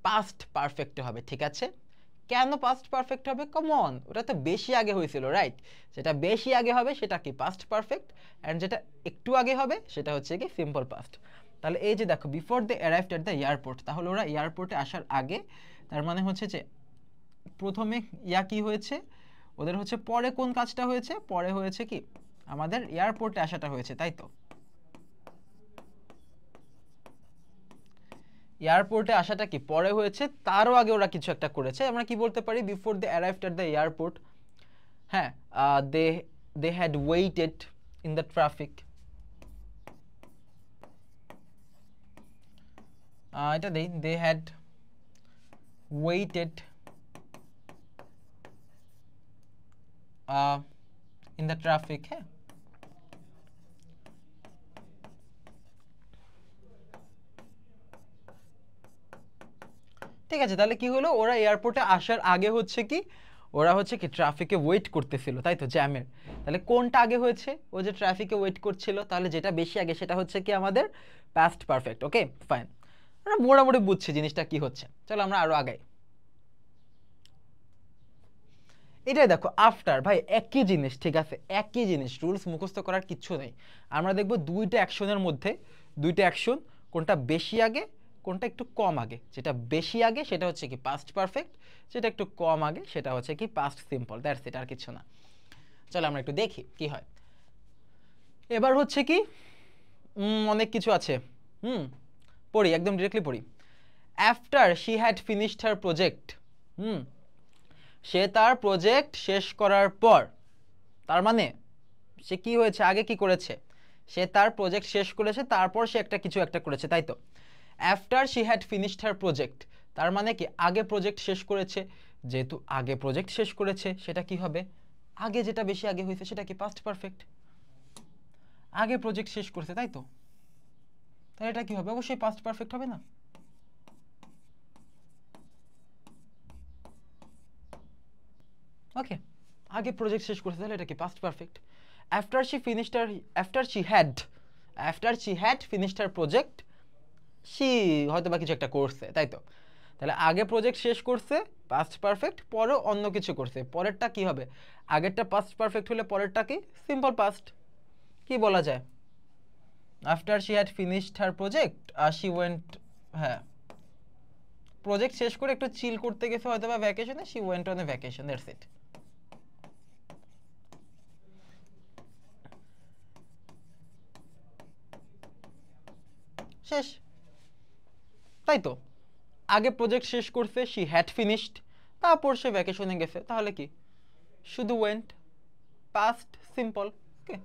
পাস্ট পারফেক্টে হবে, ঠিক আছে? কেন পাস্ট পারফেক্ট হবে, কমন, ওটা তো বেশি আগে হয়েছিল, রাইট? যেটা বেশি আগে হবে সেটা কি পাস্ট পারফেক্ট, অ্যান্ড যেটা একটু আগে হবে সেটা হচ্ছে কি সিম্পল পাস্ট। তাহলে এই যে দেখো, before they arrived at the airport, তাহলে ওরা এয়ারপোর্টে আসার আগে, তার মানে হচ্ছে যে প্রথমে কি হয়েছে, ওদের হচ্ছে পরে কোন কাজটা হয়েছে, পরে হয়েছে কি আমাদের এয়ারপোর্টে আসাটা হয়েছে, তাই তো? এয়ারপোর্টে আসাটা কি পরে হয়েছে, তারও আগে ওরা কিছু একটা করেছে। আমরা কি বলতে পারি, before they arrived at the airport, হ্যাঁ, they they had waited in the traffic, এটা দেই, they had waited in the traffic, হ্যাঁ। ঠিক আছে, তাহলে কি হলো, ওরা এয়ারপোর্টে আসার আগে হচ্ছে কি ওরা হচ্ছে কি ট্রাফিকে ওয়েট করতেছিল, তাই তো, জ্যামের। তাহলে কোনটা আগে হয়েছে, ও যে ট্রাফিকে ওয়েট করছিল, তাহলে যেটা বেশি আগে সেটা হচ্ছে কি আমাদের পাস্ট পারফেক্ট। ওকে ফাইন, আমরা মোটামুটি বুঝছি জিনিসটা কি হচ্ছে। চলো আমরা আরো আগাই। এটাই দেখো, আফটার, ভাই একই জিনিস, ঠিক আছে, একই জিনিস, রুলস মুখস্থ করার কিচ্ছু নেই। আমরা দেখবো দুইটা অ্যাকশনের মধ্যে, দুইটা অ্যাকশন কোনটা বেশি আগে, কোনটা একটু কম আগে। যেটা বেশি আগে সেটা হচ্ছে কি পাস্ট পারফেক্ট, যেটা একটু কম আগে সেটা হচ্ছে কি পাস্ট সিম্পল, দ্যাটস ইট, আর কিছু না। চলো আমরা একটু দেখি কি হয়। এবার হচ্ছে কি অনেক কিছু আছে, পড়ি, একদম ডিরেক্টলি পড়ি। After she had finished her project, সে তার প্রজেক্ট শেষ করার পর, তার মানে সে কি হয়েছে, আগে কি করেছে, সে তার প্রজেক্ট শেষ করেছে, তারপর সে কিছু একটা করেছে, তাই তো। After she had finished her project, তার মানে কি আগে প্রজেক্ট শেষ করেছে, যেহেতু আগে প্রজেক্ট শেষ করেছে সেটা কি হবে, আগে যেটা বেশি আগে হয়েছে সেটা কি পাস্ট পারফেক্ট, আগে প্রজেক্ট শেষ করেছে, তাই তো, তাহলে এটা কি হবে, অবশ্যই পাস্ট পারফেক্ট হবে না। ওকে, আগে প্রজেক্ট শেষ করেছে, তাহলে এটা কি past perfect. After she finished her, after she had finished her project, she হয়তো বা কিছু একটা করছে, তাই তো, তাহলে আগে প্রজেক্ট শেষ করছে পাস্ট পারফেক্ট, পরে অন্য কিছু করছে, পরেরটা কি হবে, আগেরটা পাস্ট পারফেক্ট হলে পরেরটা কি সিম্পল পাস্ট, কি বলা যায়, after she had finished her project she went, হ্যাঁ প্রজেক্ট শেষ করে একটু চিল করতে গেছে হয়তো বা ভ্যাকেশনে, she went on a vacation, that's it. শেষ, তাই তো, আগে প্রজেক্ট শেষ করছে শি হ্যাড ফিনিশড, তারপর সে ভ্যাকেশনে গেছে, তাহলে কি শুধু ওয়েন্ট, পাস্ট সিম্পল। ওকে,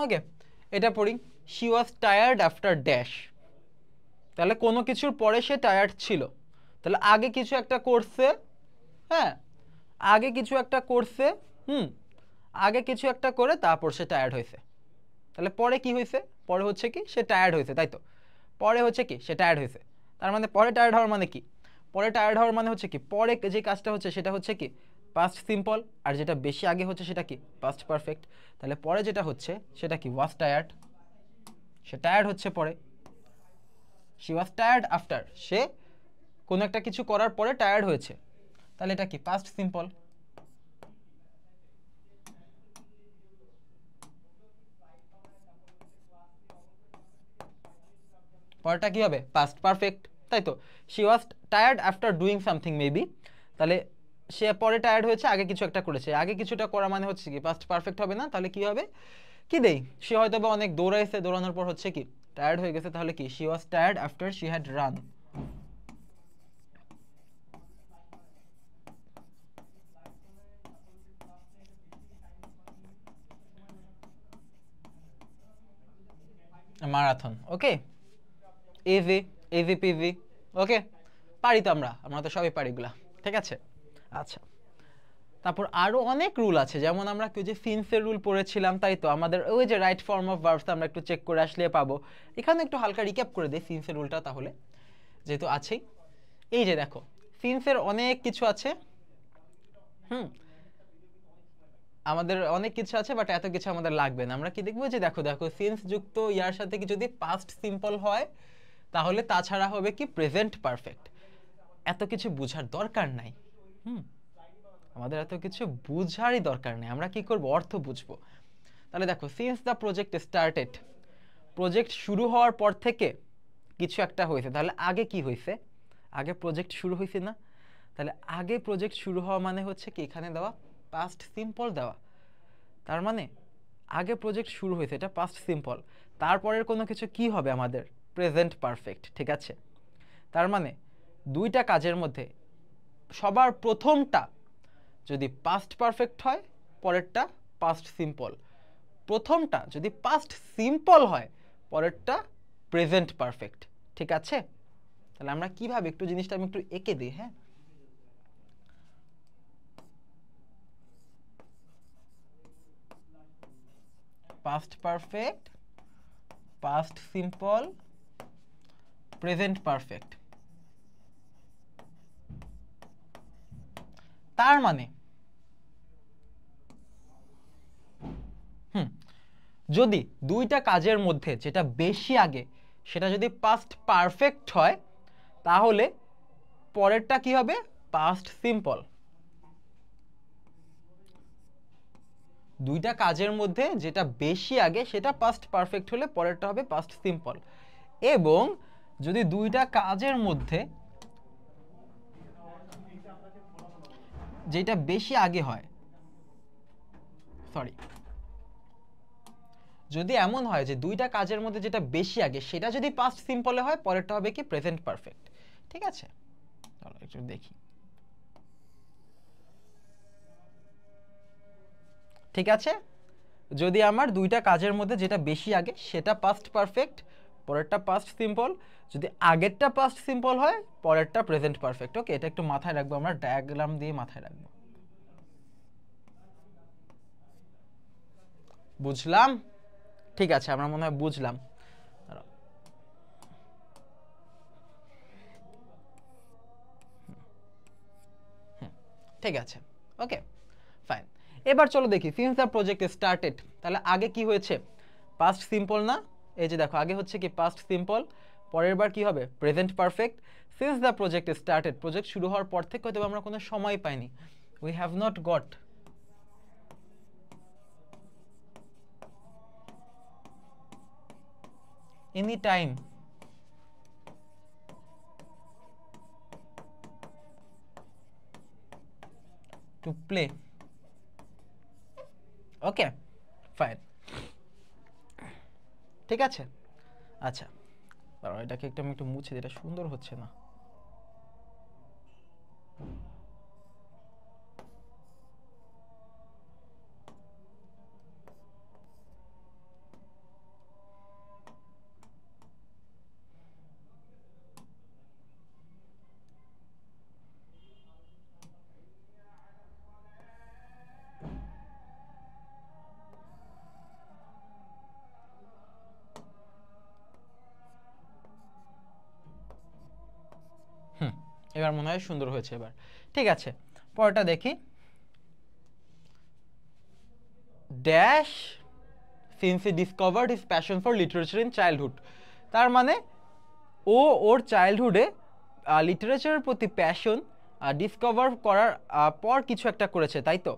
ওকে এটা পড়ি। She was tired after dash, তাহলে কোনো কিছুর পরে সে টায়ার্ড ছিল, তাহলে আগে কিছু একটা করছে, হ্যাঁ আগে কিছু একটা করছে, আগে কিছু একটা করে তারপর সে টায়ার্ড হয়েছে, তাহলে পরে কি হয়েছে, পরে হচ্ছে কি সে টায়ার্ড হয়েছে, তাই তো, পরে হচ্ছে কি সে টায়ার্ড হয়েছে, তার মানে পরে টায়ার্ড হওয়ার মানে কি, পরে টায়ার্ড হওয়ার মানে হচ্ছে কি পরে যে কাজটা হচ্ছে সেটা হচ্ছে কি পাস্ট সিম্পল, আর যেটা বেশি আগে হচ্ছে সেটা কি পাস্ট পারফেক্ট, তাহলে পরে যেটা হচ্ছে সেটা কি ওয়াজ টায়ার্ড, সে টায়ার্ড হচ্ছে পরে, শি ওয়াজ টায়ার্ড আফটার, সে কোনো একটা কিছু করার পরে টায়ার্ড হয়েছে, তাহলে এটা কি পাস্ট সিম্পল। পরেরটা কি হবে পাস্ট পারফেক্ট, তাই তো, she was tired after doing something maybe, তাহলে সে পরে টায়ার্ড হয়েছে, আগে কিছু একটা করেছে, আগে কিছুটা করা মানে হচ্ছে কি পাস্ট পারফেক্ট হবে না, তাহলে কি হবে, কি দেই, সে হয়তো বা অনেক দৌড়াইছে, দৌড়ানোর পর হচ্ছে কি টায়ার্ড হয়ে গেছে, তাহলে কি she was tired after she had run. Marathon, okay easy, easy peasy, okay পারি তো, আমরা তো সবই পারি এগুলা, ঠিক আছে। আচ্ছা, তারপর আরো অনেক রুল আছে, যেমন আমরা যে সিন্সের রুল পড়েছিলাম, তাই তো, আমাদের ওই যে রাইট ফর্ম অফ ভার্বস আমরা একটু চেক করে আসলে পাবো, এখানে একটু হালকা রিক্যাপ করে দিই সিন্সের রুলটা, তাহলে যেহেতু আছেই, এই যে দেখো সিন্সের অনেক কিছু আছে, আমাদের অনেক কিছু আছে, বাট এত কিছু আমাদের লাগবে না, আমরা কি দেখবো যে দেখো দেখো সিন্স যুক্ত ইয়ার সাথে কি যদি পাস্ট সিম্পল হয়, তাহলে তাছাড়া হবে কি প্রেজেন্ট পারফেক্ট, এত কিছু বোঝার দরকার নাই, আমাদের এত কিছু বুঝারই দরকার নেই, আমরা কি করব অর্থ বুঝবো। তাহলে দেখো since the project started, project শুরু হওয়ার পর থেকে কিছু একটা হয়েছে, তাহলে আগে কি হয়েছে, আগে প্রজেক্ট শুরু হয়েছে না, তাহলে আগে প্রজেক্ট শুরু হওয়া মানে হচ্ছে কি এখানে দেওয়া পাস্ট সিম্পল দেওয়া, তার মানে আগে প্রজেক্ট শুরু হয়েছে, এটা পাস্ট সিম্পল, তারপরের কোনো কিছু কি হবে আমাদের প্রেজেন্ট পারফেক্ট, ঠিক আছে। তার মানে দুইটা কাজের মধ্যে সবার প্রথমটা যদি পাস্ট পারফেক্ট হয়, পরেরটা পাস্ট সিম্পল, প্রথমটা যদি পাস্ট সিম্পল হয়, পরেরটা প্রেজেন্ট পারফেক্ট, ঠিক আছে। তাহলে আমরা কিভাবে একটু জিনিসটা আমি একটু এঁকে দিই, হ্যাঁ past perfect, past simple, present perfect, তার মানে যদি দুইটা কাজের মধ্যে যেটা বেশি আগে সেটা যদি পাস্ট পারফেক্ট হয়, তাহলে পরেরটা কি হবে পাস্ট সিম্পল, দুইটা কাজের মধ্যে যেটা বেশি আগে সেটা পাস্ট পারফেক্ট হলে পরেরটা হবে পাস্ট সিম্পল, এবং যদি দুইটা কাজের মধ্যে যেটা বেশি আগে হয়, সরি, যদি এমন হয় যে দুইটা কাজের মধ্যে যেটা বেশি আগে সেটা যদি পাস্ট সিম্পলে হয় পরেরটা হবে কি প্রেজেন্ট পারফেক্ট। ঠিক আছে, চলো একটু দেখি। ঠিক আছে, যদি আমার দুইটা কাজের মধ্যে যেটা বেশি আগে সেটা পাস্ট পারফেক্ট, পরেরটা পাস্ট সিম্পল, যদি আগেরটা পাস্ট সিম্পল হয় পরেরটা প্রেজেন্ট পারফেক্ট। ওকে, এটা একটু মাথায় রাখবো, আমরা ডায়াগ্রাম দিয়ে মাথায় রাখবো। বুঝলাম? ঠিক আছে, আমরা মনে হয় বুঝলাম। ঠিক আছে, ওকে ফাইন। এবার চলো দেখি, সিন্স দ্য প্রজেক্ট স্টার্টেড, তাহলে আগে কি হয়েছে? পাস্ট সিম্পল না? এই যে দেখো, আগে হচ্ছে কি পাস্ট সিম্পল, পরের বার কি হবে? Present perfect. Since the project started, project শুরু হওয়ার পর থেকে হয়তো আমরা কোনো সময় পাইনি, we have not goat any time to play. Okay fine, ঠিক আছে। আচ্ছা, এটাকে আমি একটু মুছে দিই, এটা সুন্দর হচ্ছে না। এবার মনে হয় সুন্দর হয়েছে এবার। ঠিক আছে, পরেরটা দেখি। Dash since he discovered his passion for literature in childhood, তার মানে ও ওর চাইল্ডহুডে লিটারেচারের প্রতি প্যাশন ডিসকভার করার পর কিছু একটা করেছে, তাই তো?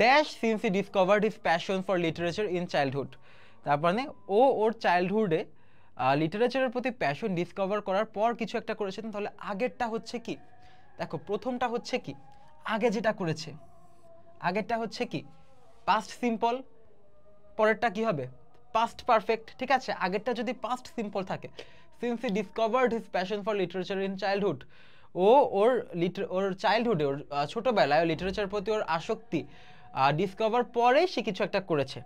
Dash since he discovered his passion for literature in childhood, তার মানে ও ওর চাইল্ডহুডে লিটারেচারের প্রতি প্যাশন ডিসকভার করার পর কিছু একটা করেছেন। তাহলে আগেরটা হচ্ছে কি? দেখো, প্রথমটা হচ্ছে কি, আগে যেটা করেছে, আগেরটা হচ্ছে কি পাস্ট সিম্পল, পরেরটা কি হবে? Past perfect. ঠিক আছে, আগেরটা যদি পাস্ট সিম্পল থাকে, since he discovered his passion for literature in childhood, ও ওর চাইল্ডহুডে, ওর ছোটবেলায় লিটারেচার প্রতি ওর আসক্তি ডিসকভার পরে সে কিছু একটা করেছে।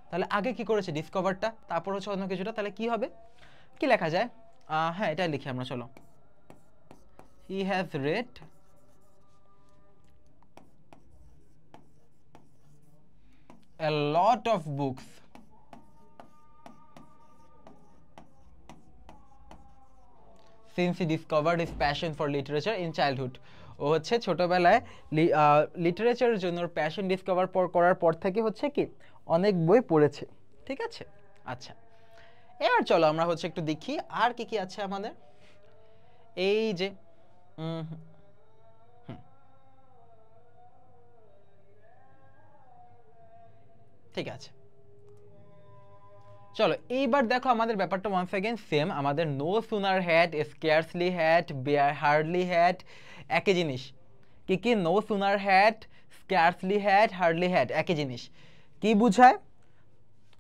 তাহলে আগে কি করেছে? ডিসকভারটা, তারপর হচ্ছে অন্য কিছুটা। তাহলে কি হবে? কি লেখা যায়? হ্যাঁ, এটাই লিখি আমরা, চলো। He has red a lot of books since he discovered his passion for literature in childhood. ও হচ্ছে ছোটবেলায় লিটারেচারের জন্য প্যাশন ডিসকভার করার পর থেকে হচ্ছে কি অনেক বই পড়েছে। ঠিক আছে, আচ্ছা, এবার চলো আমরা হচ্ছে একটু দেখি আর কি কি আছে আমাদের। এই যে ঠিক আছে, চলো এইবার দেখো আমাদের ব্যাপারটা ওয়ান্স অ্যাগেন সেম। আমাদের no sooner had, scarcely had, hardly had, একই জিনিস। কি কি? No sooner had, scarcely had, hardly had, একই জিনিস। কি বুঝায়?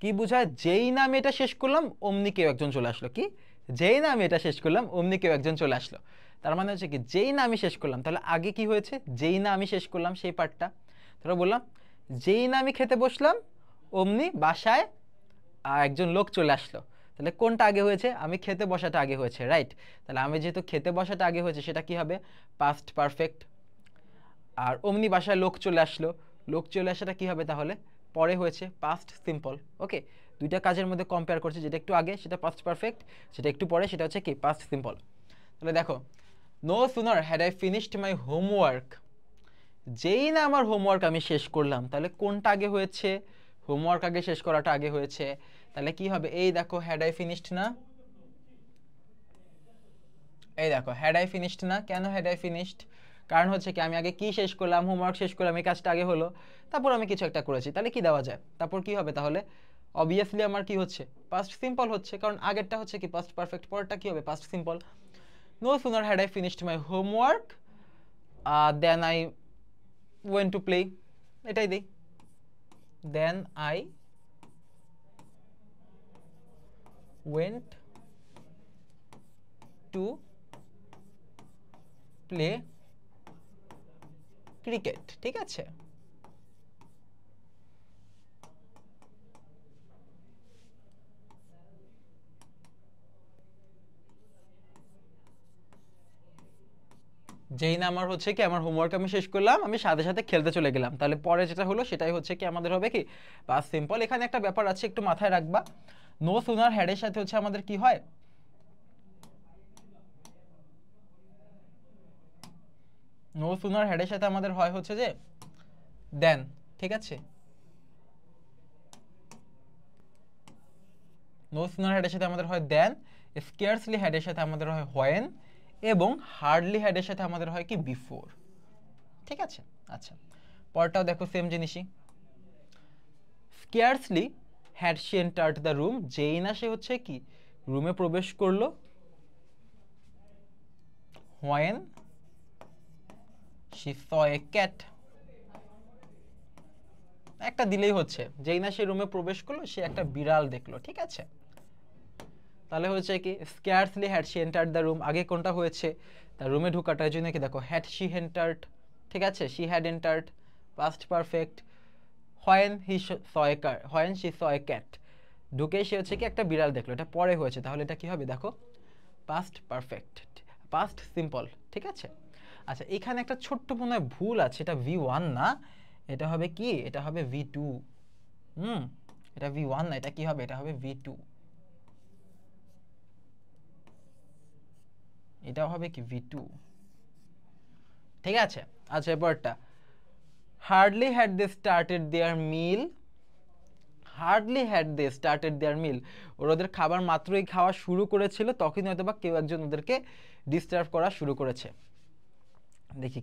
কি বুঝায়? যেই না আমি এটা শেষ করলাম অমনি কেউ একজন চলে আসলো। কি? যেই না আমি এটা শেষ করলাম অমনি কেউ একজন চলে আসলো। তার মানে হচ্ছে কি, যেই না আমি শেষ করলাম, তাহলে আগে কি হয়েছে? যেই না আমি শেষ করলাম সেই পার্টটা। তাহলে বললাম যেই না আমি খেতে বসলাম অমনি বাসায় একজন লোক চলে আসলো। তাহলে কোনটা আগে হয়েছে? আমি খেতে বসাটা আগে হয়েছে, রাইট? তাহলে আমি যেহেতু খেতে বসাটা আগে হয়েছে, সেটা কি হবে? Past perfect. আর অমনি বাসায় লোক চলে আসলো, লোক চলে আসাটা কি হবে তাহলে? পরে হয়েছে, পাস্ট সিম্পল। ওকে, দুইটা কাজের মধ্যে কম্পেয়ার করছে, যেটা একটু আগে সেটা পাস্ট পারফেক্ট, যেটা একটু পরে সেটা হচ্ছে কি পাস্ট সিম্পল। তাহলে দেখো, no sooner had I finished my homework, যেই না আমার হোমওয়ার্ক আমি শেষ করলাম, তাহলে কোনটা আগে হয়েছে? হোমওয়ার্ক আগে শেষ করাটা আগে হয়েছে। তাহলে কি হবে? এই দেখো, হ্যাড আই ফিনিশড না? এই দেখো, হ্যাড আই ফিনিশড না? কেন হ্যাড আই ফিনিশড? কারণ হচ্ছে কি আমি আগে কি শেষ করলাম, হোমওয়ার্ক শেষ করলাম, এই কাজটা আগে হলো, তারপর আমি কিছু একটা করেছি, তাহলে কি দেওয়া যায়, তারপর কি হবে, তাহলে অবভিয়াসলি আমার কি হচ্ছে, পাস্ট সিম্পল হচ্ছে, কারণ আগেরটা হচ্ছে কি পাস্ট পারফেক্ট, পরেরটা কি হবে past simple. No sooner had I finished my homework then I went to play, এটাই দিই, then I went to play cricket. ঠিক আছে, যেই না আমার হচ্ছে কি আমার হোমওয়ার্ক আমি শেষ করলাম, আমি সাথে সাথে খেলতে চলে গেলাম, তাহলে পরে যেটা হলো সেটাই হচ্ছে কি আমাদের হবে কি পাস্ট সিম্পল। এখানে একটা ব্যাপার আছে একটু মাথায় রাখবা, নো সুনার হ্যাড এর সাথে হচ্ছে আমাদের কি হয়, নো সুনার হ্যাড এর সাথে আমাদের হয় হচ্ছে যে দেন। ঠিক আছে, নো সুনার হ্যাড এর সাথে আমাদের হয় দেন, স্কেয়ারসলি হ্যাড এর সাথে আমাদের হয় হোয়েন, এবং হার্ডলি হ্যাড এর সাথে আমাদের হয় কি বিফোর। ঠিক আছে, আচ্ছা পরটাও দেখো সেম জিনিসই, scarcely had she entered the room, যেই না সে হচ্ছে কি রুমে প্রবেশ করলো, when she saw A cat, একটা দিলেই হচ্ছে, যেই না সে রুমে প্রবেশ করলো সে একটা বিড়াল দেখলো। ঠিক আছে, তাহলে হচ্ছে কি scarcely had she entered the room, আগে কোনটা হয়েছে তার রুমে ঢোকাটার জন্য কি দেখো হ্যাড শি এন্টার্ড, ঠিক আছে, she had entered past perfect, when she saw A cat, ঢুকে সে হচ্ছে কি একটা বিড়াল দেখলো, এটা পরে হয়েছে, তাহলে এটা কি হবে দেখো পাস্ট পারফেক্ট, পাস্ট সিম্পল। ঠিক আছে, আচ্ছা এখানে একটা ছোট্ট মনে হয় ভুল আছে, এটা V1 না, এটা হবে কি, এটা হবে V2। এটা V1 না, এটা কি হবে, এটা হবে V2, এটাও হবে কি V2। ঠিক আছে, আচ্ছা এবারটা hardly had they started their meal, hardly had they started their meal, ওদের খাবার মাত্রই খাওয়া শুরু করেছিল, তখনই হয়তো বা কেউ একজন ওদেরকে ডিস্টার্ব করা শুরু করেছে। দেখি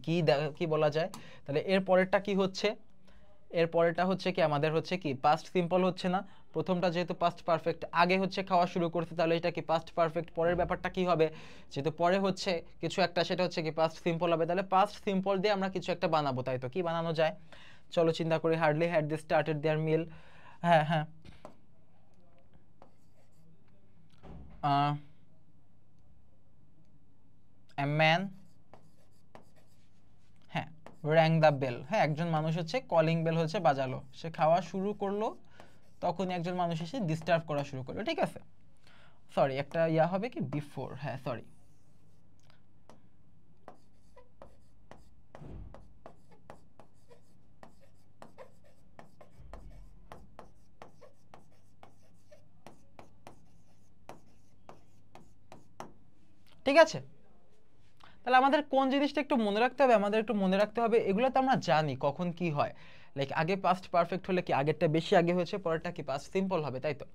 কি বলা যায়, তাহলে এর পরেরটা কি হচ্ছে, এর পরেরটা হচ্ছে কি আমাদের হচ্ছে কি পাস্ট সিম্পল হচ্ছে না, প্রথমটা যেহেতু পাস্ট পারফেক্ট, আগে হচ্ছে খাওয়া শুরু করছে, তাহলে এটা কি পাস্ট পারফেক্ট, পরের ব্যাপারটা কি হবে, যেহেতু পরে হচ্ছে কিছু একটা, সেটা হচ্ছে কি পাস্ট সিম্পল হবে, তাহলে পাস্ট সিম্পল দিয়ে আমরা কিছু একটা বানাবো, তাই তো কি বানানো যায়, চলো চিন্তা করি, hardly had they started their meal, হ্যাঁ হ্যাঁ a man, হ্যাঁ র্যাং দ্য বেল, হ্যাঁ একজন মানুষ হচ্ছে কলিং বেল হচ্ছে বাজালো, সে খাওয়া শুরু করলো, তখনই একজন মানুষ এসে ডিস্টার্ব করা শুরু করলো। ঠিক আছে, সরি একটা ইয়া হবে কি বিফোর, হ্যাঁ সরি, ঠিক আছে, তাহলে আমাদের কোন জিনিসটা একটু মনে রাখতে হবে, আমাদের একটু মনে রাখতে হবে, এগুলো তো আমরা জানি কখন কি হয়, লাইক আগে পাস্ট পারফেক্ট হলে কি আগেরটা বেশি আগে হয়েছে, পরেরটা কি পাস্ট সিম্পল হবে, তাই তো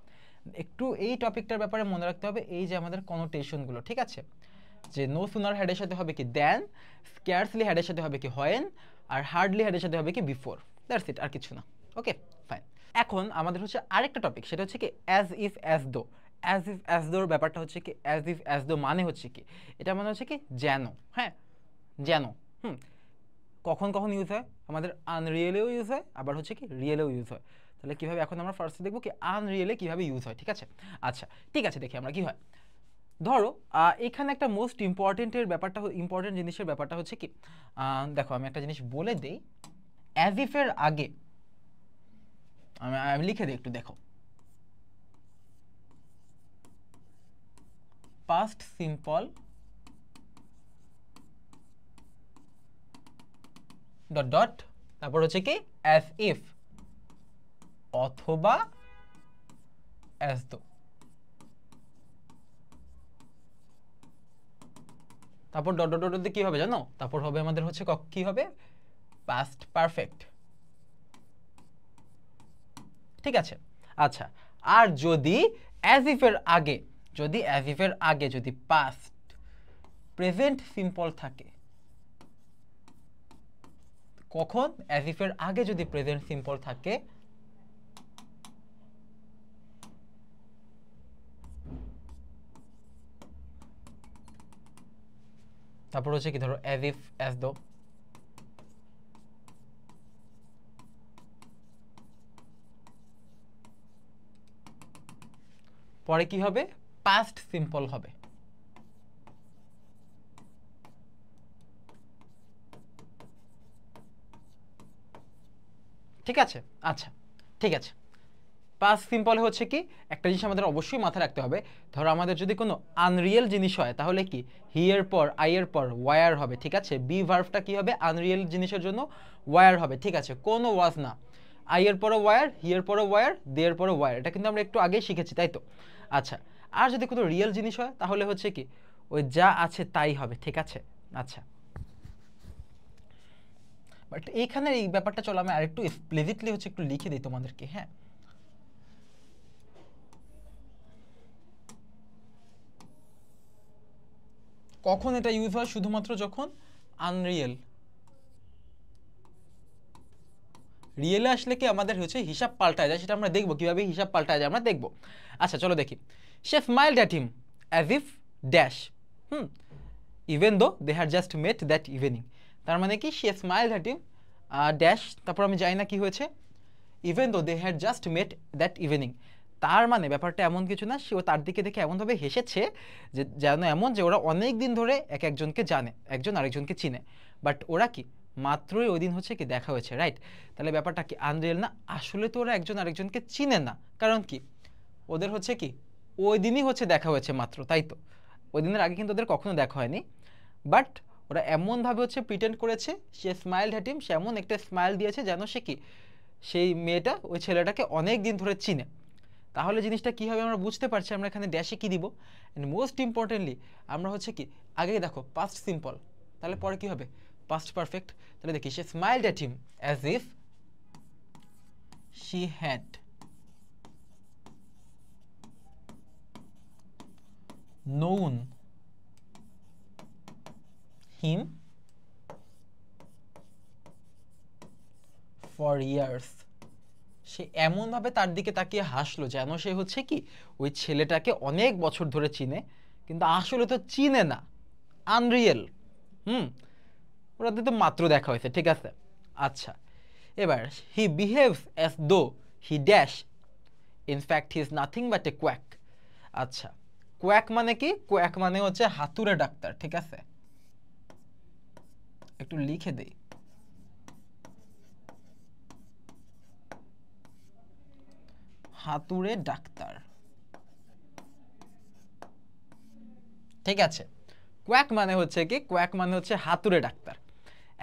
একটু এই টপিকটার ব্যাপারে মনে রাখতে হবে, এই যে আমাদের কনোটেশনগুলো। ঠিক আছে, যে নো সুনার হ্যাডের সাথে হবে কি দেন, স্ক্যারসলি হ্যাডের সাথে হবে কি হোয়েন, আর হার্ডলি হ্যাডের সাথে হবে কি বিফোর, দ্যাটস ইট, আর কিছু না। ওকে ফাইন, এখন আমাদের হচ্ছে আরেকটা টপিক, সেটা হচ্ছে কি as if as though. As if as দোর ব্যাপারটা হচ্ছে কি, অ্যাজ ইফ অ্যাজ দো মানে হচ্ছে কি, এটা মানে হচ্ছে কি যেন, হ্যাঁ যেন, কখন কখন ইউজ হয়, আমাদের আনরিয়েলেও ইউজ হয়, আবার হচ্ছে কি রিয়েলেও ইউজ হয়, তাহলে কিভাবে এখন আমরা ফার্স্টে দেখবো কি আনরিয়েলে কিভাবে ইউজ হয়। ঠিক আছে, আচ্ছা ঠিক আছে, দেখি আমরা কি হয়, ধরো এখানে একটা মোস্ট ইম্পর্টেন্টের ব্যাপারটা, ইম্পর্টেন্ট জিনিসের ব্যাপারটা হচ্ছে কি, দেখো আমি একটা জিনিস বলে দিই, অ্যাজ ইফের আগে আমি লিখে দিই একটু, দেখো পাস্ট সিম্পল ডট ডট, তারপর হচ্ছে কি অ্যাজ ইফ অথবা অ্যাজ দো, তারপর ডট ডট ডট দিয়ে কি হবে জানো, তারপর হবে আমাদের হচ্ছে কি হবে পাস্ট পারফেক্ট। ঠিক আছে, আচ্ছা আর যদি অ্যাজ ইফ এর আগে, যদি অ্যাজ ইফ এর আগে যদি পাস্ট প্রেজেন্ট সিম্পল থাকে, কখন অ্যাজ ইফ এর আগে যদি প্রেজেন্ট সিম্পল থাকে তারপর হচ্ছে কি ধরো অ্যাজ ইফ অ্যাজ দো, পরে কি হবে পাস্ট সিম্পল হবে। ঠিক আছে, আচ্ছা ঠিক আছে। পাস্ট সিম্পলে হচ্ছে কি একটা জিনিস আমাদের অবশ্যই মাথায় রাখতে হবে, ধরো আমাদের যদি কোনো আনরিয়েল জিনিস হয় তাহলে কি হি এর পর আই এর পর ওয়ার হবে। ঠিক আছে, বি ভার্বটা কি হবে আনরিয়েল জিনিসের জন্য ওয়ার হবে। ঠিক আছে, কোনো ওয়াজ না, আই এর পরে ওয়ার, হি এর পরে ওয়ার, দে এর পরে ওয়ার, এটা কিন্তু আমরা একটু আগেই শিখেছি তাই তো। আচ্ছা, আর যদি কোনো রিয়েল জিনিস হয় তাহলে হচ্ছে কি ওই যা আছে তাই হবে। ঠিক আছে, আচ্ছা বাট এইখানে এই ব্যাপারটা চলো আমি আরেকটু এক্সপ্লিসিটলি হচ্ছে একটু লিখে দিই তোমাদেরকে। হ্যাঁ, কখন এটা ইউজ হয় শুধুমাত্র যখন আনরিয়েল, রিয়েলে আসলে কি আমাদের হচ্ছে হিসাব পাল্টায় যায়, সেটা আমরা দেখবো কিভাবে হিসাব পাল্টায় যায় আমরা দেখবো। আচ্ছা চলো দেখি, সে smiled at him as if dash even though they had just met that evening. তার মানে কি সে স্মাইলড অ্যাট হিম ড্যাশ, তারপর আমি জানি না কি হয়েছে, even though they had just met that evening. তার মানে ব্যাপারটা এমন কিছু না, সেও তার দিকে দেখে এমনভাবে হেসেছে যে যেন এমন যে ওরা অনেক দিন ধরে এক একজনকে জানে, একজন আরেকজনকে চিনে, বাট ওরা কি মাত্রই ওই দিন হচ্ছে কি দেখা হয়েছে, রাইট? তাহলে ব্যাপারটা কি আনরিয়েল না, আসলে তো ওরা একজন আরেকজনকে চিনে না, কারণ কি ওদের হচ্ছে কি ওই দিনই হচ্ছে দেখা হয়েছে মাত্র, তাই তো ওই দিনের আগে কিন্তু ওদের কখনো দেখা হয়নি, বাট ওরা এমনভাবে হচ্ছে প্রিটেন্ড করেছে, সে স্মাইল হ্যাট হিম, সে এমন একটা স্মাইল দিয়েছে যেন সে কি সেই মেয়েটা ওই ছেলেটাকে অনেক দিন ধরে চিনে। তাহলে জিনিসটা কী হবে আমরা বুঝতে পারছি, আমরা এখানে ড্যাশে কী দিব, অ্যান্ড মোস্ট ইম্পর্টেন্টলি আমরা হচ্ছে কি আগে দেখো পাস্ট সিম্পল, তাহলে পরে কি হবে পাস্ট পারফেক্ট। তাহলে দেখি সে smiled at him as if she had known him for years। সে এমনভাবে তার দিকে তাকিয়ে হাসলো যেন সে হচ্ছে কি ওই ছেলেটাকে অনেক বছর ধরে চিনে, কিন্তু আসলে তো চিনে না, আনরিয়েল। ওরা তো মাত্র দেখা হয়েছে। ঠিক আছে, আচ্ছা এবার হি behaves as though he dash in fact he is nothing but A quack. আচ্ছা, কোয়াক মানে কি, কোয়াক মানে হচ্ছে হাতুড়ে ডাক্তার। ঠিক আছে, একটু লিখে দেই, হাতুড়ে ডাক্তার। ঠিক আছে, কোয়াক মানে হচ্ছে কি, কোয়াক মানে হচ্ছে হাতুড়ে ডাক্তার।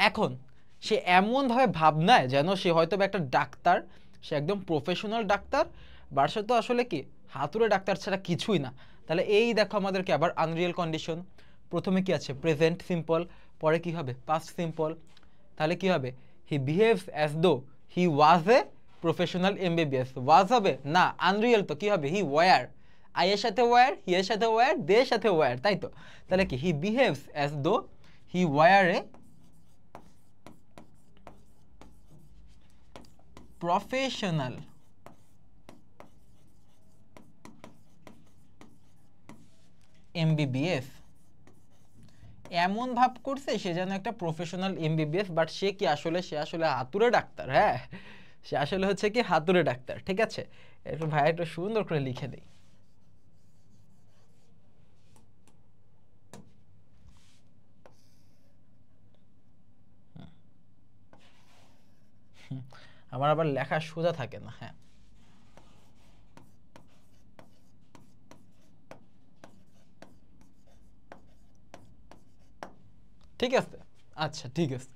এখন সে এমনভাবে ভাবনায় যেন সে হয়তো একটা ডাক্তার, সে একদম প্রফেশনাল ডাক্তার, বাট সে তো আসলে কি হাতুড়ে ডাক্তার ছাড়া কিছুই না। তাহলে এই দেখো আমাদেরকে আবার আনরিয়েল কন্ডিশন, প্রথমে কি আছে প্রেজেন্ট সিম্পল, পরে কি হবে পাস্ট সিম্পল। তাহলে কি হবে হি behaves as though he was a professional MBBS, ওয়াজ হবে না, আনরিয়েল তো কি হবে হি ওয়ার, আই এর সাথে ওয়ার, হি এর সাথে ওয়ার, দে এর সাথে ওয়ার, তাই তো। তাহলে কি হি behaves as though he were a professional MBBS. এমন ভাব করছে সে যেন একটা প্রফেশনাল এমবিবিএস, বাট সে কি আসলে, সে আসলে হাতুড়ে ডাক্তার। হ্যাঁ, সে আসলে হচ্ছে কি হাতুড়ে ডাক্তার। ঠিক আছে, একটু ভাই একটু সুন্দর করে লিখে দেই। আমার আবার লেখা সোজা থাকে না। হ্যাঁ, ঠিক আছে, আচ্ছা ঠিক আছে,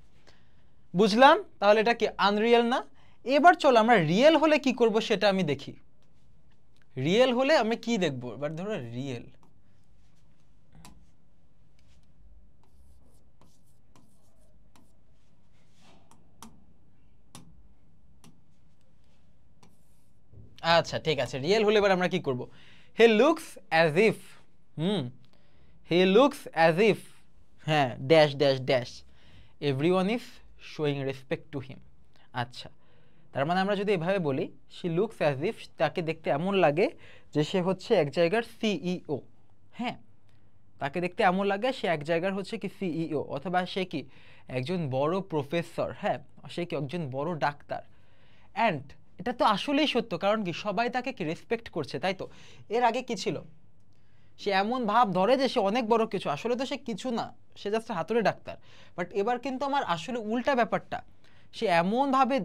বুঝলাম। তাহলে এটা কি আনরিয়েল না। এবার চলো আমরা রিয়েল হলে কি করব সেটা আমি দেখি। রিয়েল হলে আমি কি দেখবো, এবার ধরো রিয়েল, আচ্ছা ঠিক আছে, রিয়েল হলে এবার আমরা কি করব, he looks as if, he looks as if, হ্যাঁ dash dash dash, everyone is showing respect to him. আচ্ছা, তার মানে আমরা যদি এভাবে বলি শি লুকস অ্যাজ ইফ, তাকে দেখতে এমন লাগে যে সে হচ্ছে এক জায়গার সিইও। হ্যাঁ, তাকে দেখতে এমন লাগে সে এক জায়গার হচ্ছে কি সিইও, অথবা সে কি একজন বড় প্রফেসর। হ্যাঁ, সে কি একজন বড় ডাক্তার। অ্যান্ড এটা তো আসলেই সত্য, কারণ কি সবাই তাকে কি রেসপেক্ট করছে, তাই তো। এর আগে কি ছিল, সে এমন ভাব ধরে যে সে অনেক বড় কিছু, আসলে তো সে কিছু না, সে জাস্ট হাতুড়ে ডাক্তার। বাট এবার কিন্তু আমার আসলে উল্টা ব্যাপারটা, সে এমন ভাবে,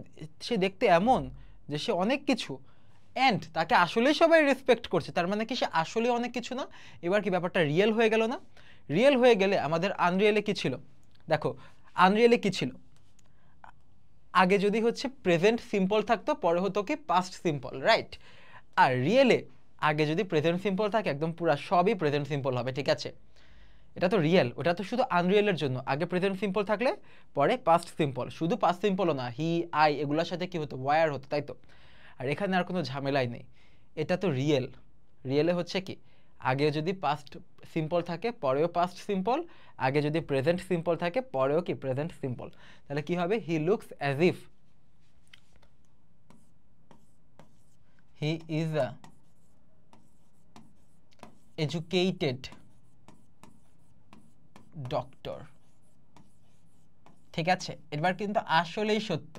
সে দেখতে এমন যে সে অনেক কিছু, অ্যান্ড তাকে আসলেই সবাই রেসপেক্ট করছে। তার মানে কি সে আসলেই অনেক কিছু না। এবার কি ব্যাপারটা রিয়েল হয়ে গেল না? রিয়েল হয়ে গেলে আমাদের আনরিয়েলে কি ছিল, দেখো আনরিয়েলে কি ছিল, আগে যদি হচ্ছে প্রেজেন্ট সিম্পল থাকতো, পরে হতো কি পাস্ট সিম্পল, রাইট। আর রিয়েলে আগে যদি প্রেজেন্ট সিম্পল থাকে, একদম পুরো সবই প্রেজেন্ট সিম্পল হবে, ঠিক আছে। এটা তো রিয়েল, ওটা তো শুধু আনরিয়েলের জন্য। আগে প্রেজেন্ট সিম্পল থাকলে পরে পাস্ট সিম্পল, শুধু পাস্ট সিম্পলও না, হি আই এগুলোর সাথে কি হতো, ওয়ার হতো, তাই তো। আর এখানে আর কোনো ঝামেলাই নেই, এটা তো রিয়েল। রিয়েলে হচ্ছে কি আগে যদি পাস্ট সিম্পল থাকে পরেও পাস্ট সিম্পল, আগে যদি প্রেজেন্ট সিম্পল থাকে পরেও কি প্রেজেন্ট সিম্পল। তাহলে কি হবে, হি looks as if he is a educated doctor. ঠিক আছে, এবার কিন্তু আসলেই সত্য,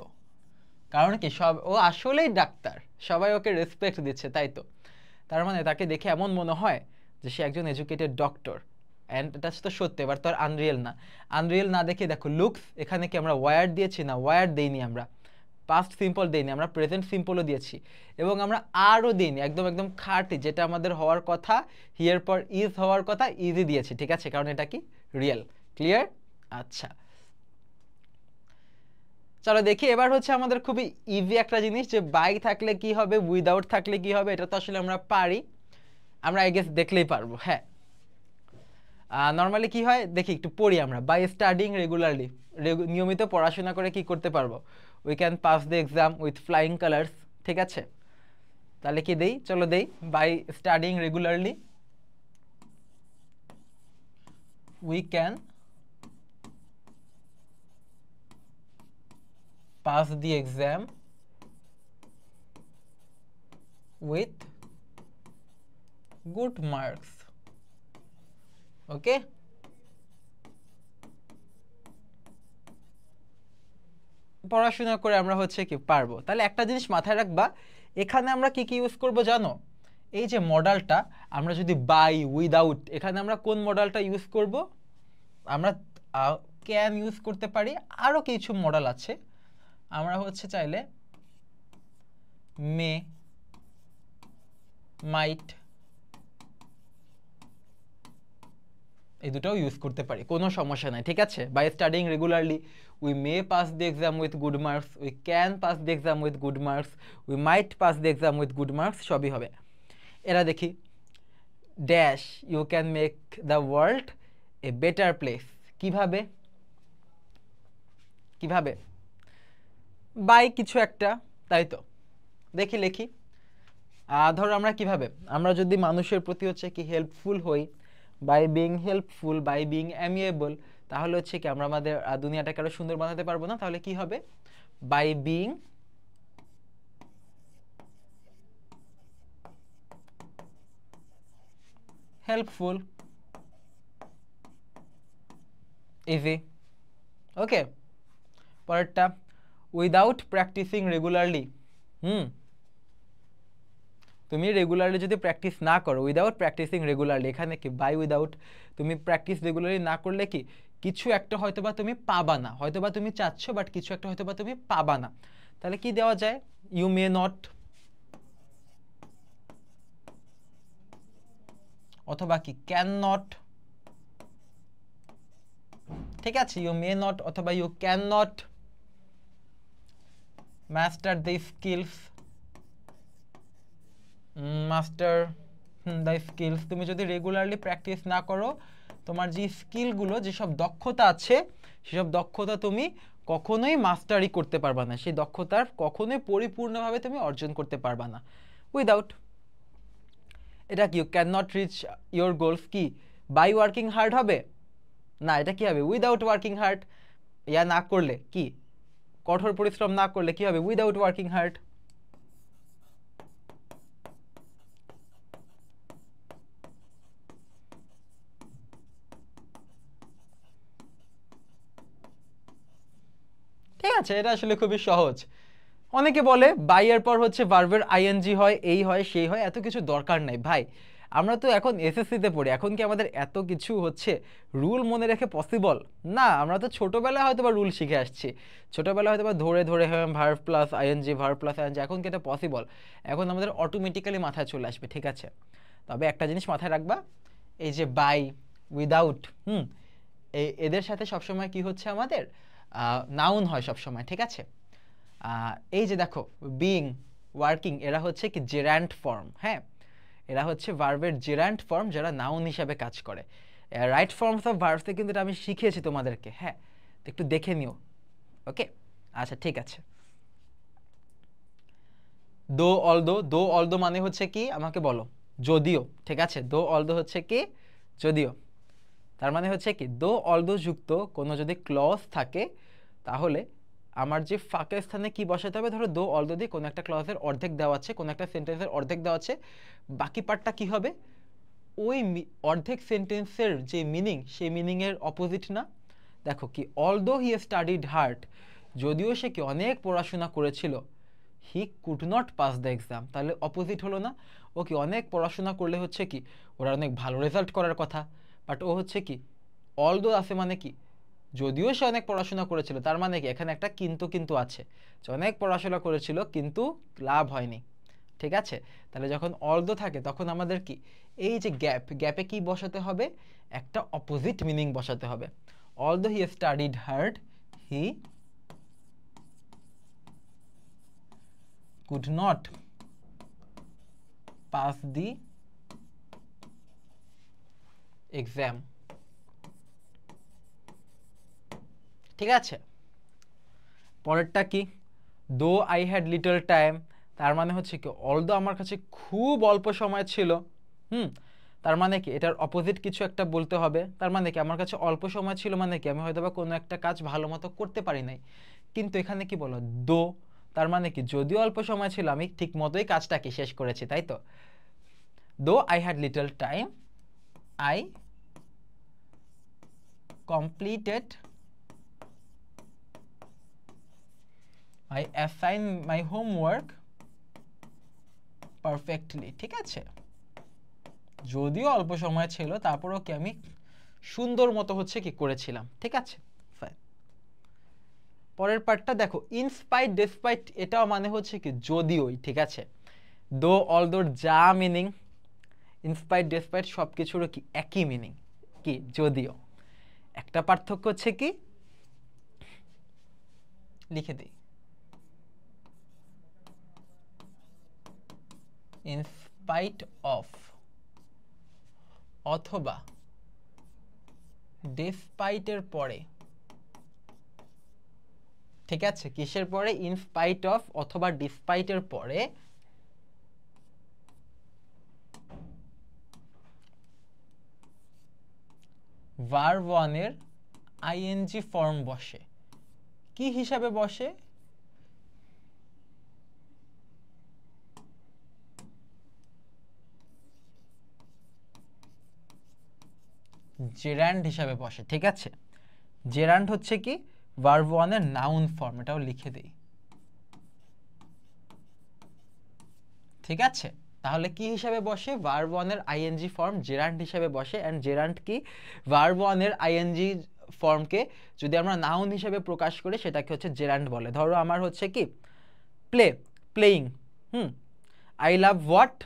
কারণ কি ও আসলেই ডাক্তার, সবাই ওকে রেসপেক্ট দিচ্ছে, তাই তো। তার মানে তাকে দেখে এমন মনে হয় যে সে একজন এডুকেটেড ডক্টর, অ্যান্ড এটা তো সত্য। এবার তো আর আনরিয়েল না। আনরিয়েল না দেখে দেখো লুকস, এখানে কি আমরা ওয়ার দিয়েছি না, ওয়ার দেইনি, আমরা পাস্ট সিম্পল দেইনি, আমরা প্রেজেন্ট সিম্পলও দিয়েছি, এবং আমরা আরও দিইনি, একদম একদম খাঁটি, যেটা আমাদের হওয়ার কথা, হিয়ার পর ইজ হওয়ার কথা, ইজি দিয়েছি, ঠিক আছে, কারণ এটা কি রিয়েল। ক্লিয়ার? আচ্ছা, চলো দেখি এবার হচ্ছে আমাদের খুবই ইজি একটা জিনিস, যে বাই থাকলে কি হবে, উইদাউট থাকলে কি হবে। এটা তো আসলে আমরা পারি, আমরা আই গেস দেখলেই পারবো। হ্যাঁ, নর্মালি কি হয় দেখি, একটু পড়ি আমরা। বাই স্টাডিং রেগুলারলি, নিয়মিত পড়াশোনা করে কি করতে পারবো, we can pass the exam with flying colours. ঠিক আছে, তাহলে কি দেই, চলো দেই। By studying regularly we can pass the exam with good marks. Okay, পড়াশোনা করে আমরা হচ্ছে কি পারবো। তাহলে একটা জিনিস মাথায় রাখবা, এখানে আমরা কি কি ইউজ করব জানো, এই যে মডেলটা, আমরা যদি বাই উইদাউট, এখানে আমরা কোন মডেলটা ইউজ করব, আমরা ক্যান ইউজ করতে পারি, আরো কিছু মডেল আছে, আমরা হচ্ছে চাইলে মে, মাইট, এই দুটাও ইউজ করতে পারি, কোনো সমস্যা নাই, ঠিক আছে। By studying regularly we may pass the exam with good marks, we can pass the exam with good marks, we might pass the exam with good marks, সবই হবে। এরা দেখি, dash you can make the world a better place. কিভাবে, কিভাবে, by কিছু একটা, তাই তো। দেখি লিখি, ধরো আমরা কিভাবে, আমরা যদি মানুষের প্রতি হচ্ছে কি হেল্পফুল হই, by being helpful, by being amiable, তাহলে হচ্ছে কি আমরা আমাদের দুনিয়াটাকে আরো সুন্দর বানাতে পারবো না। তাহলে কি হবে, বাই বিং হেল্পফুল, ইজি। ওকে, পরেরটা, উইদাউট প্র্যাকটিসিং রেগুলারলি। তুমি রেগুলারলি যদি প্র্যাকটিস না করো, উইদাউট প্র্যাকটিসিং রেগুলারলি, এখানে কি বাই উইদাউট, তুমি প্র্যাকটিস রেগুলারলি না করলে কি কিছু একটা হয়তোবা তুমি পাবা না, হয়তোবা তুমি চাচ্ছ বাট কিছু একটা হয়তোবা তুমি পাবা না। তাহলে কি দেওয়া যায়, ইউ মে নট, অথবা কি ক্যান নট। ঠিক আছে, ইউ মে নট অথবা you can not master the skills, master the skills. তুমি যদি রেগুলারলি প্র্যাকটিস না করো, তোমার যে স্কিলগুলো, যেসব দক্ষতা আছে, সেসব দক্ষতা তুমি কখনোই মাস্টারি করতে পারবা না, সেই দক্ষতার কখনোই পরিপূর্ণভাবে তুমি অর্জন করতে পারবা না। উইদাউট, এটা কি, you can not reach your goals, কি বাই ওয়ার্কিং হার্ড হবে না, এটা কি হবে, উইদাউট ওয়ার্কিং হার্ড। ইয়া না করলে কি, কঠোর পরিশ্রম না করলে কি হবে? Without working hard. ঠিক আছে, এটা আসলে খুবই সহজ। অনেকে বলে বাই এর পর হচ্ছে ভার্বের আইএনজি হয়, এই হয় সেই হয়, এত কিছু দরকার নাই ভাই। আমরা তো এখন এসএসসিতে পড়ি, এখন কি আমাদের এত কিছু হচ্ছে রুল মনে রেখে পসিবল? না, আমরা তো ছোটোবেলায় হয়তো বা রুল শিখে আসছি, ছোটোবেলায় হয়তো বা ধরে ধরে verb plus ING, verb plus ING, এখন কি এটা পসিবল? এখন আমাদের অটোমেটিক্যালি মাথায় চলে আসবে, ঠিক আছে? তবে একটা জিনিস মাথায় রাখবা, এই যে বাই, উইদাউট, এদের সাথে সবসময় কি হচ্ছে আমাদের নাউন হয় সবসময়, ঠিক আছে? এই যে দেখো বিং, ওয়ার্কিং, এরা হচ্ছে কি জেরান্ট ফর্ম, হ্যাঁ, এরা হচ্ছে ভার্বের জেরান্ট ফর্ম যারা নাউন হিসাবে কাজ করে। রাইট ফর্মস অফ ভার্বসে কিন্তু এটা আমি শিখিয়েছি তোমাদেরকে, হ্যাঁ, একটু দেখে নিও। ওকে, আচ্ছা ঠিক আছে। দো অলদো, দো অলদো মানে হচ্ছে কি আমাকে বলো? যদিও, ঠিক আছে? দো অলদো হচ্ছে কি যদিও, তার মানে হচ্ছে কি দো অলদো যুক্ত কোনো যদি ক্লজ থাকে তাহলে আমার যে ফাঁকের স্থানে কি বসাতে হবে? ধরো দো অলদো দিয়ে কোনো একটা ক্লজের অর্ধেক দেওয়া আছে, কোনো একটা সেন্টেন্সের অর্ধেক দেওয়া আছে, বাকি পার্টটা কি হবে? ওই অর্ধেক সেন্টেন্সের যে মিনিং, সেই মিনিংয়ের অপোজিট না? দেখো কি অলদো হি স্টাডিড হার্ড, যদিও সে কি অনেক পড়াশোনা করেছিল, he could not pass the exam, তাহলে অপোজিট হলো না? ও কি অনেক পড়াশোনা করলে হচ্ছে কি ওরা অনেক ভালো রেজাল্ট করার কথা, বাট ও হচ্ছে কি অলদো আছে মানে কি যদিও সে অনেক পড়াশোনা করেছিল, তার মানে কি এখানে একটা কিন্তু কিন্তু আছে, যে অনেক পড়াশোনা করেছিল কিন্তু লাভ হয়নি, ঠিক আছে? তাহলে যখন অলদো থাকে তখন আমাদের কি এই যে গ্যাপ, গ্যাপে কি বসাতে হবে? একটা অপোজিট মিনিং বসাতে হবে। Although he studied hard, he could not pass the exam, ঠিক আছে? পরেরটা কি? Though I had little time, তার মানে হচ্ছে কি অলদো আমার কাছে খুব অল্প সময় ছিল, তার মানে কি এটার অপোজিট কিছু একটা বলতে হবে। তার মানে কি আমার কাছে অল্প সময় ছিল মানে কি আমি হয়তো বা কোনো একটা কাজ ভালো মতো করতে পারি নাই, কিন্তু এখানে কি বলো দো, তার মানে কি যদিও অল্প সময় ছিল আমি ঠিক মতোই কাজটাকে শেষ করেছি, তাই তো? Though I had little time, I completed, I assign my homework perfectly, ঠিক আছে? যদিও অল্প সময় ছিল তারপরেও কি আমি সুন্দর মতো হচ্ছে কি করেছিলাম, ঠিক আছে? ফাইন। পরের পার্টটা দেখো, ইনস্পাইট ডেসপাইট, এটাও মানে হচ্ছে কি যদিওই, ঠিক আছে? দো অলদোর যা মিনিং, ইনস্পাইট ডেসপাইট সব কিছুরও কি একই মিনিং, কি যদিও। একটা পার্থক্য হচ্ছে কি, লিখে দিই, ইনস্পাইট অফ অথবা ডেসপাইটের পরে, ঠিক আছে? কিসের পরে? ইনস্পাইট অফ অথবা ডিসপাইটের পরে ভার্ব ওয়ানের আইএনজি ফর্ম বসে। কি হিসাবে বসে? জেরান্ড হিসাবে বসে, ঠিক আছে? জেরান্ড হচ্ছে কি ভার্ব ওয়ানের নাউন ফর্ম, এটাও লিখে দেই, ঠিক আছে? তাহলে কি হিসাবে বসে? ভার্ব ওয়ানের আইএনজি ফর্ম জেরান্ড হিসাবে বসে। এন্ড জেরান্ড কি ভার্ব ওয়ানের আইএনজি ফর্মকে যদি আমরা নাউন হিসেবে প্রকাশ করি সেটাকে হচ্ছে জেরান্ড বলে। ধরো আমার হচ্ছে কি play, playing, I love what?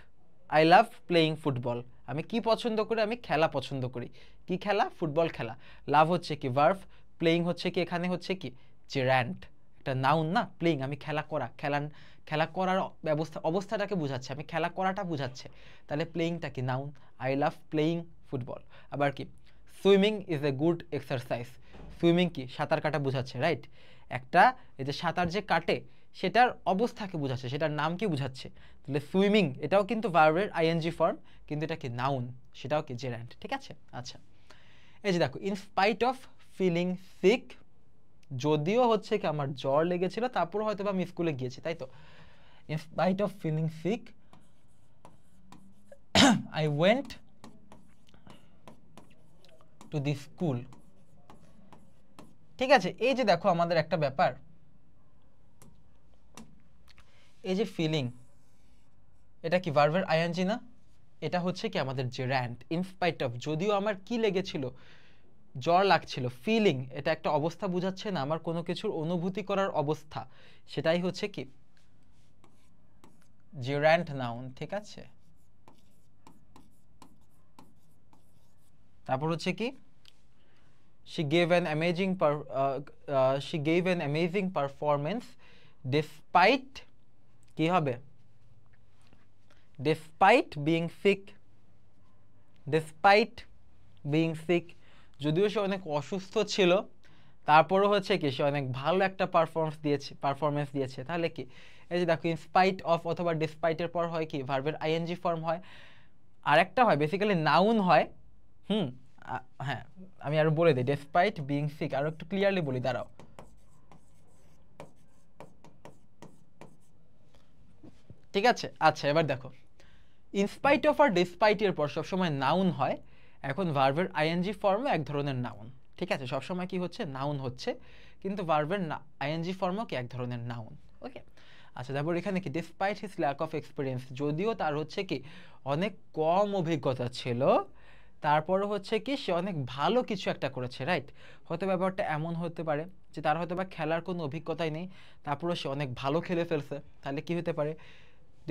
I love playing football. আমি কি পছন্দ করি? আমি খেলা পছন্দ করি। কি খেলা? ফুটবল খেলা। লাভ হচ্ছে কি ভার্ব, প্লেইং হচ্ছে কি এখানে হচ্ছে কি জেরান্ড, একটা নাউন না? প্লেইং আমি খেলা করা, খেলা করার অবস্থাটাকে বোঝাচ্ছে, আমি খেলা করাটা বোঝাচ্ছে, তাহলে প্লেইংটা কি noun. I love playing football. আবার কি swimming is a good exercise, swimming কি সাঁতার কাটা বোঝাচ্ছে, রাইট? একটা এই যে সাঁতার যে কাটে সেটার অবস্থাকে বোঝাচ্ছে, সেটার নাম কি বোঝাচ্ছে, তাহলে সুইমিং এটাও কিন্তু ভার্বের আইএনজি ফর্ম, কিন্তু এটা কি নাউন, সেটাও কি জেরান্ড, ঠিক আছে? আচ্ছা, এই যে দেখো, in spite of feeling sick, যদিও হচ্ছে কি আমার জ্বর লেগেছিল, তারপর হয়তো আমি স্কুলে গিয়েছি, তাই তো। In spite of feeling sick I went to the school। ঠিক আছে, এই যে দেখো আমাদের একটা ব্যাপার, এই যে ফিলিং, এটা কি ভার্বের আইএনজি না? এটা হচ্ছে কি আমাদের জেরান্ড। ইন স্পাইট অফ, যদিও আমার কি লেগেছিল, জ্বর লাগছিল। ফিলিং, এটা একটা অবস্থা বোঝাচ্ছে না, আমার কোনো কিছুর অনুভূতি করার অবস্থা, সেটাই হচ্ছে কি জেরান্ড নাউন। ঠিক আছে, তারপর হচ্ছে কি she gave an amazing performance despite, কি হবে, despite being sick, despite being sick, যদিও সে অনেক অসুস্থ ছিল, তারপরও হচ্ছে কি সে অনেক ভালো একটা পারফরমেন্স দিয়েছে। তাহলে কি, এই যে দেখো ইন স্পাইট অফ অথবা ডিসপাইটের পর হয় কি ভার্বের আইএনজি ফর্ম হয়, আর একটা হয় বেসিক্যালি নাউন হয়। হ্যাঁ, আমি আরো বলে দিই, ডেসপাইট বিং সিক আরো একটু ক্লিয়ারলি বলি, দাঁড়াও। ঠিক আছে, আচ্ছা এবার দেখো, ইনস্পাইট অফ আর ডিসপাইট এর পর সবসময় নাউন হয়। এখন ভার্বের আইএনজি ফর্মও এক ধরনের নাউন। ঠিক আছে, সবসময় কি হচ্ছে, নাউন হচ্ছে, কিন্তু ভার্বের আইএনজি ফর্মও কি এক ধরনের নাউন। ওকে, আচ্ছা তারপর এখানে কি despite his lack of experience, যদিও তার হচ্ছে কি অনেক কম অভিজ্ঞতা ছিল, তারপরে হচ্ছে কি সে অনেক ভালো কিছু একটা করেছে, রাইট। হয়তো ব্যাপারটা এমন হতে পারে যে তার হয়তো বা খেলার কোনো অভিজ্ঞতাই নেই, তারপরে সে অনেক ভালো খেলে ফেলছে, তাহলে কি হতে পারে,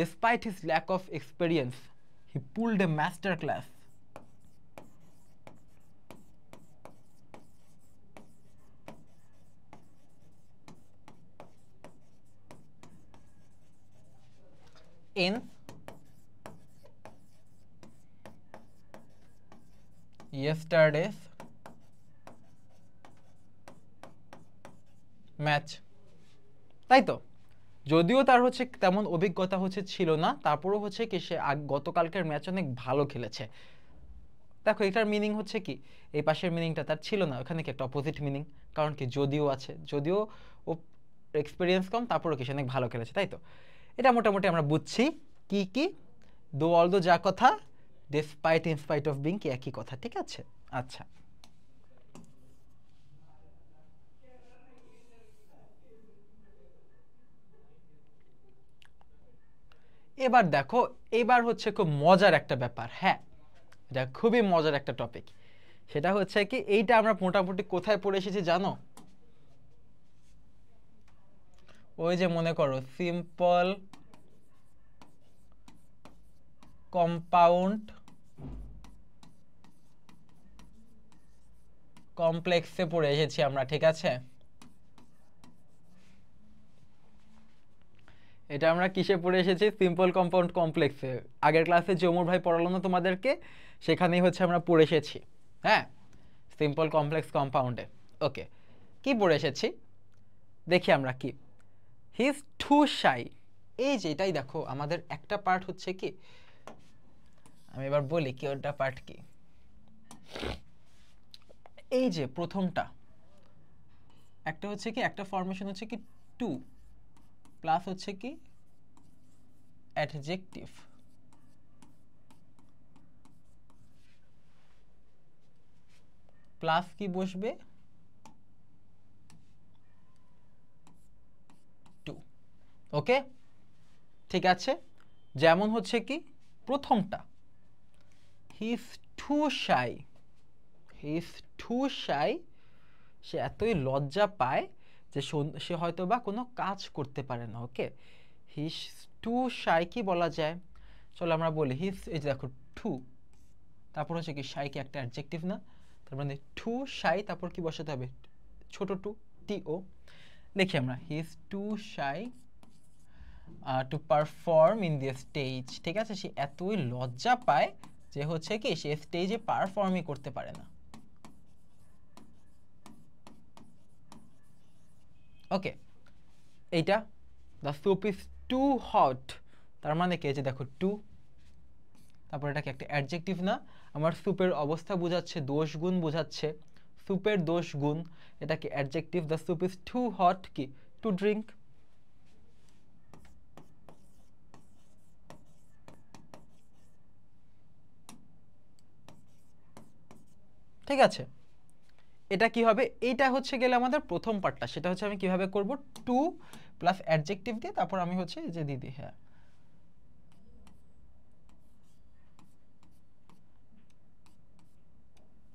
despite his lack of experience he pulled a master class। in yesterday's match, তাই তো। যদিও তার হচ্ছে তেমন অভিজ্ঞতা হচ্ছে ছিল না, তারপরও হচ্ছে কি সে গতকালকের ম্যাচ অনেক ভালো খেলেছে। দেখো এটার মিনিং হচ্ছে কি, এই পাশের মিনিংটা তার ছিল না, ওখানে কি একটা অপোজিট মিনিং, কারণ কি যদিও আছে, যদিও ও এক্সপিরিয়েন্স কম, তারপরও কি সে অনেক ভালো খেলেছে, তাই তো। এটা মোটামুটি আমরা বুঝছি কি কি, দো অল দো যা কথা, ডিসপাইট ইনস্পাইট অফ বিং কি একই কথা। ঠিক আছে, আচ্ছা এবার দেখো, এবার হচ্ছে খুব মজার একটা ব্যাপার। হ্যাঁ, এটা খুবই মজার একটা টপিক। সেটা হচ্ছে কি, এইটা আমরা মোটামুটি কোথায় পড়ে এসেছি জানো? ওই যে মনে করো সিম্পল কম্পাউন্ড কমপ্লেক্সে পড়ে এসেছি আমরা। ঠিক আছে, এটা আমরা কিসে পড়ে এসেছি, সিম্পল কম্পাউন্ড কমপ্লেক্সে। আগের ক্লাসে জমুর ভাই পড়ালো না তোমাদেরকে, সেখানেই হচ্ছে আমরা পড়ে এসেছি। হ্যাঁ, সিম্পল কমপ্লেক্স কম্পাউন্ডে। ওকে, কি পড়ে এসেছি দেখি আমরা কি, হি ইজ টু শাই। এই যে এটাই দেখো আমাদের একটা পার্ট হচ্ছে কি, আমি এবার বলি কি ওটা পার্ট কি। এই যে প্রথমটা একটা হচ্ছে কি, একটা ফরমেশন হচ্ছে কি টু প্লাস হচ্ছে কি অ্যাডজেক্টিভ, প্লাস কি বসবে টু। ওকে, ঠিক আছে। যেমন হচ্ছে কি প্রথমটা, he is too shy, he is too shy, সে এতই লজ্জা পায় যে সে হয়তো বা কোনো কাজ করতে পারে না। ওকে, হি ইজ টু শাই কি বলা যায়, চলো আমরা বলি হিজ, এই যে দেখো টু, তারপর হচ্ছে কি শাই কি একটা অ্যাডজেক্টিভ না, তার মানে টু শাই, তারপর কি বসাতে হবে ছোট টু, টি ও। লিখি আমরা he is too shy to perform in the stage. ঠিক আছে, সে এতই লজ্জা পায় যে হচ্ছে কি সে স্টেজে পারফর্মই করতে পারে না। ওকে, এইটা the soup is too hot, তার মানে কি, যে দেখো টু, তারপর এটাকে একটা অ্যাডজেক্টিভ না, আমার স্যুপের অবস্থা বোঝাচ্ছে, দোষ গুণ বোঝাচ্ছে, স্যুপের দোষ গুণ, এটা কি adjective. The soup is too hot কি টু ড্রিঙ্ক। ঠিক আছে, এটা কি হবে, এইটা হচ্ছে গেলে আমাদের প্রথম পার্টটা, সেটা হচ্ছে আমি কিভাবে করব, টু প্লাস অ্যাডজেক্টিভ দিয়ে তারপর আমি হচ্ছে যে দিদি, হ্যাঁ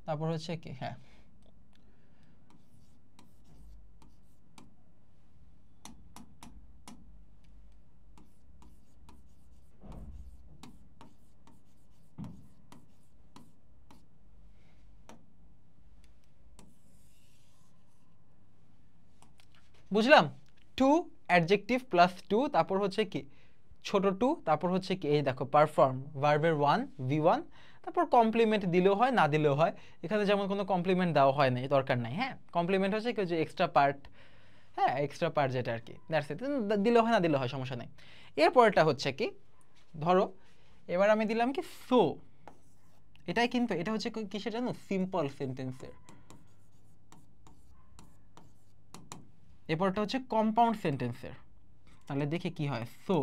তারপর হচ্ছে কি, হ্যাঁ বুঝলাম। টু অ্যাডজেক্টিভ প্লাস টু, তারপর হচ্ছে কি ছোট টু, তারপর হচ্ছে কি এই দেখো পারফর্ম ভার্বের ওয়ান V1, তারপর কমপ্লিমেন্ট দিলেও হয় না দিলেও হয়। এখানে যেমন কোনো কমপ্লিমেন্ট দেওয়া হয় নাই, দরকার নাই। হ্যাঁ কমপ্লিমেন্ট হচ্ছে কি যে এক্সট্রা পার্ট, হ্যাঁ এক্সট্রা পার্ট যেটা আর কি, দ্যাটস ইট, দিলেও হয় না দিলেও হয়, সমস্যা নেই। এরপরটা হচ্ছে কি, ধরো এবার আমি দিলাম কি সো, এটাই কিন্তু এটা হচ্ছে কিসের জানো, সিম্পল সেন্টেন্সের। এরপরটা হচ্ছে কম্পাউন্ড সেন্টেন্সের। তাহলে দেখি কি হয়, সো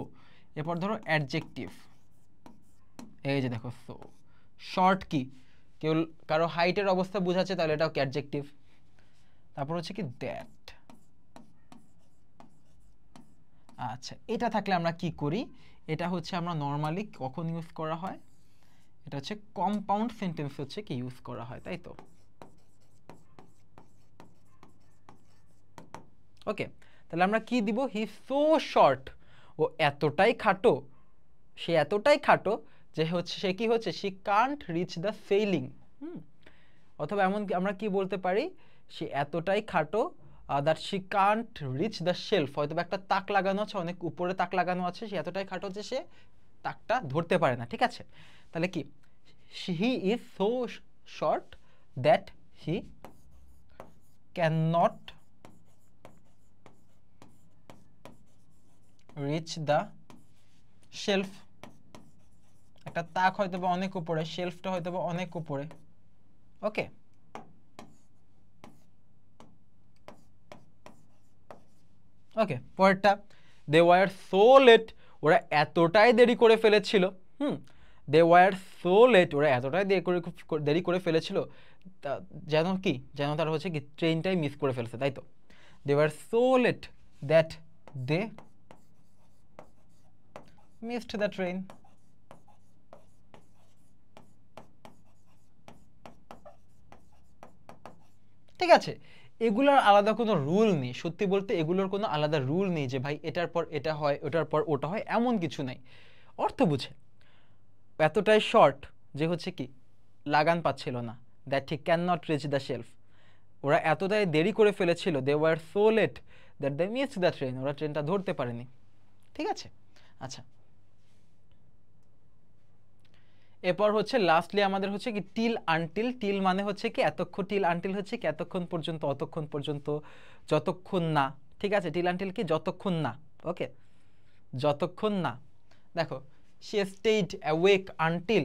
এরপর ধরো অ্যাডজেক্টিভ, এই যে দেখো সো শর্ট কি, কেউ কারো হাইটের অবস্থা বোঝাচ্ছে তাহলে এটাও কি অ্যাডজেক্টিভ। তারপর হচ্ছে কি দ্যাট। আচ্ছা এটা থাকলে আমরা কি করি, এটা হচ্ছে আমরা নর্মালি কখন ইউজ করা হয়, এটা হচ্ছে কম্পাউন্ড সেন্টেন্স হচ্ছে কি ইউজ করা হয়, তাই তো। ওকে, তাহলে আমরা কি দিব, হি সো শর্ট, ও এতটাই খাটো, সে এতটাই খাটো যে হচ্ছে সে কি হচ্ছে, she Kant reach the selling. অথবা এমন আমরা কি বলতে পারি, সে এতটাই খাটো that she Kant rich the shelf, হয়তো একটা তাক লাগানো আছে, অনেক উপরে তাক লাগানো আছে, সে এতটাই খাটো যে সে তাকটা ধরতে পারে না। ঠিক আছে, তাহলে কি he is so short that he can not reach the shelf. একটা তাক হয়তো বা অনেক উপরে, শেলফটা হয়তো বা অনেক উপরে। ওকে, ওকে পরেরটা, দে ওয়ার সো লেট, ওরা এতটাই দেরি করে ফেলেছিল। দে ওয়ার সো লেট, ওরা এতটাই দেরি করে ফেলেছিল যেন কি, যেন তারা হচ্ছে কি ট্রেনটাই মিস করে ফেলছে, তাই তো। They were so late that they missed the train. ঠিক আছে, এগুলোর আলাদা কোনো রুল নেই, সত্যি বলতে এগুলোর কোনো আলাদা রুল নেই যে ভাই এটার পর এটা হয়, ওটার পর ওটা হয়, এমন কিছু নাই। অর্থ বুঝে, এতটাই শর্ট যে হচ্ছে কি লাগান পাচ্ছিল না, that he can not reach the shelf, ওরা এতটাই দেরি করে ফেলেছিল, they were so late that they missed the train, ওরা ট্রেনটা ধরতে পারেনি। ঠিক আছে, আচ্ছা এরপর হচ্ছে লাস্টলি আমাদের হচ্ছে কি টিল আনটিল। টিল মানে হচ্ছে কি এতক্ষণ, টিল আনটিল হচ্ছে কি এতক্ষণ পর্যন্ত, অতক্ষণ পর্যন্ত, যতক্ষণ না। ঠিক আছে, টিল আনটিল কি যতক্ষণ না। ওকে, যতক্ষণ না। দেখো সে স্টেইড অ্যাওয়েক আনটিল,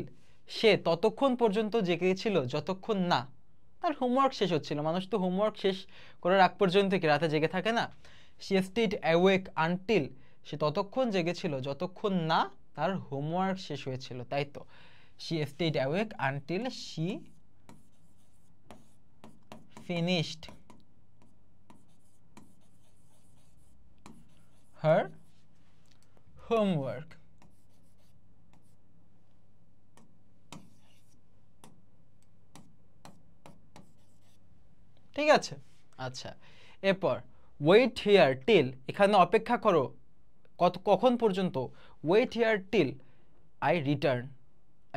সে ততক্ষণ পর্যন্ত জেগেছিল যতক্ষণ না তার হোমওয়ার্ক শেষ হচ্ছিল। মানুষ তো হোমওয়ার্ক শেষ করার আগ পর্যন্ত কি রাতে জেগে থাকে না। সে স্টেইড অ্যাওয়েক আনটিল, সে ততক্ষণ জেগেছিল যতক্ষণ না তার হোমওয়ার্ক শেষ হয়েছিল, তাই তো। She stayed awake until she finished her homework. ঠিক আছে, আচ্ছা এরপর ওয়েট হিয়ার টিল, এখানে অপেক্ষা করো কখন পর্যন্ত, wait here till I return,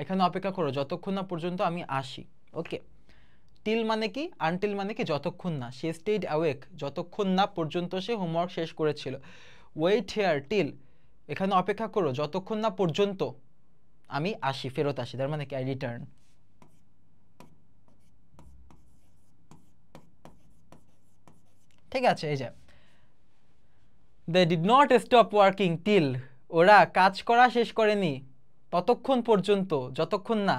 এখানে অপেক্ষা করো যতক্ষণ না পর্যন্ত আমি আসি। ওকে, টিল মানে কি, আনটিল মানে কি যতক্ষণ না, সে স্টেড অ্যাওয়েক যতক্ষণ না পর্যন্ত সে হোমওয়ার্ক শেষ করেছিল। ওয়েট হিয়ার টিল, এখানে অপেক্ষা করো যতক্ষণ না পর্যন্ত আমি আসি, ফেরত আসি, তার মানে কি আই রিটার্ন। ঠিক আছে, এই যে they did not stop working till, ওরা কাজ করা শেষ করেনি ততক্ষণ পর্যন্ত, যতক্ষণ না,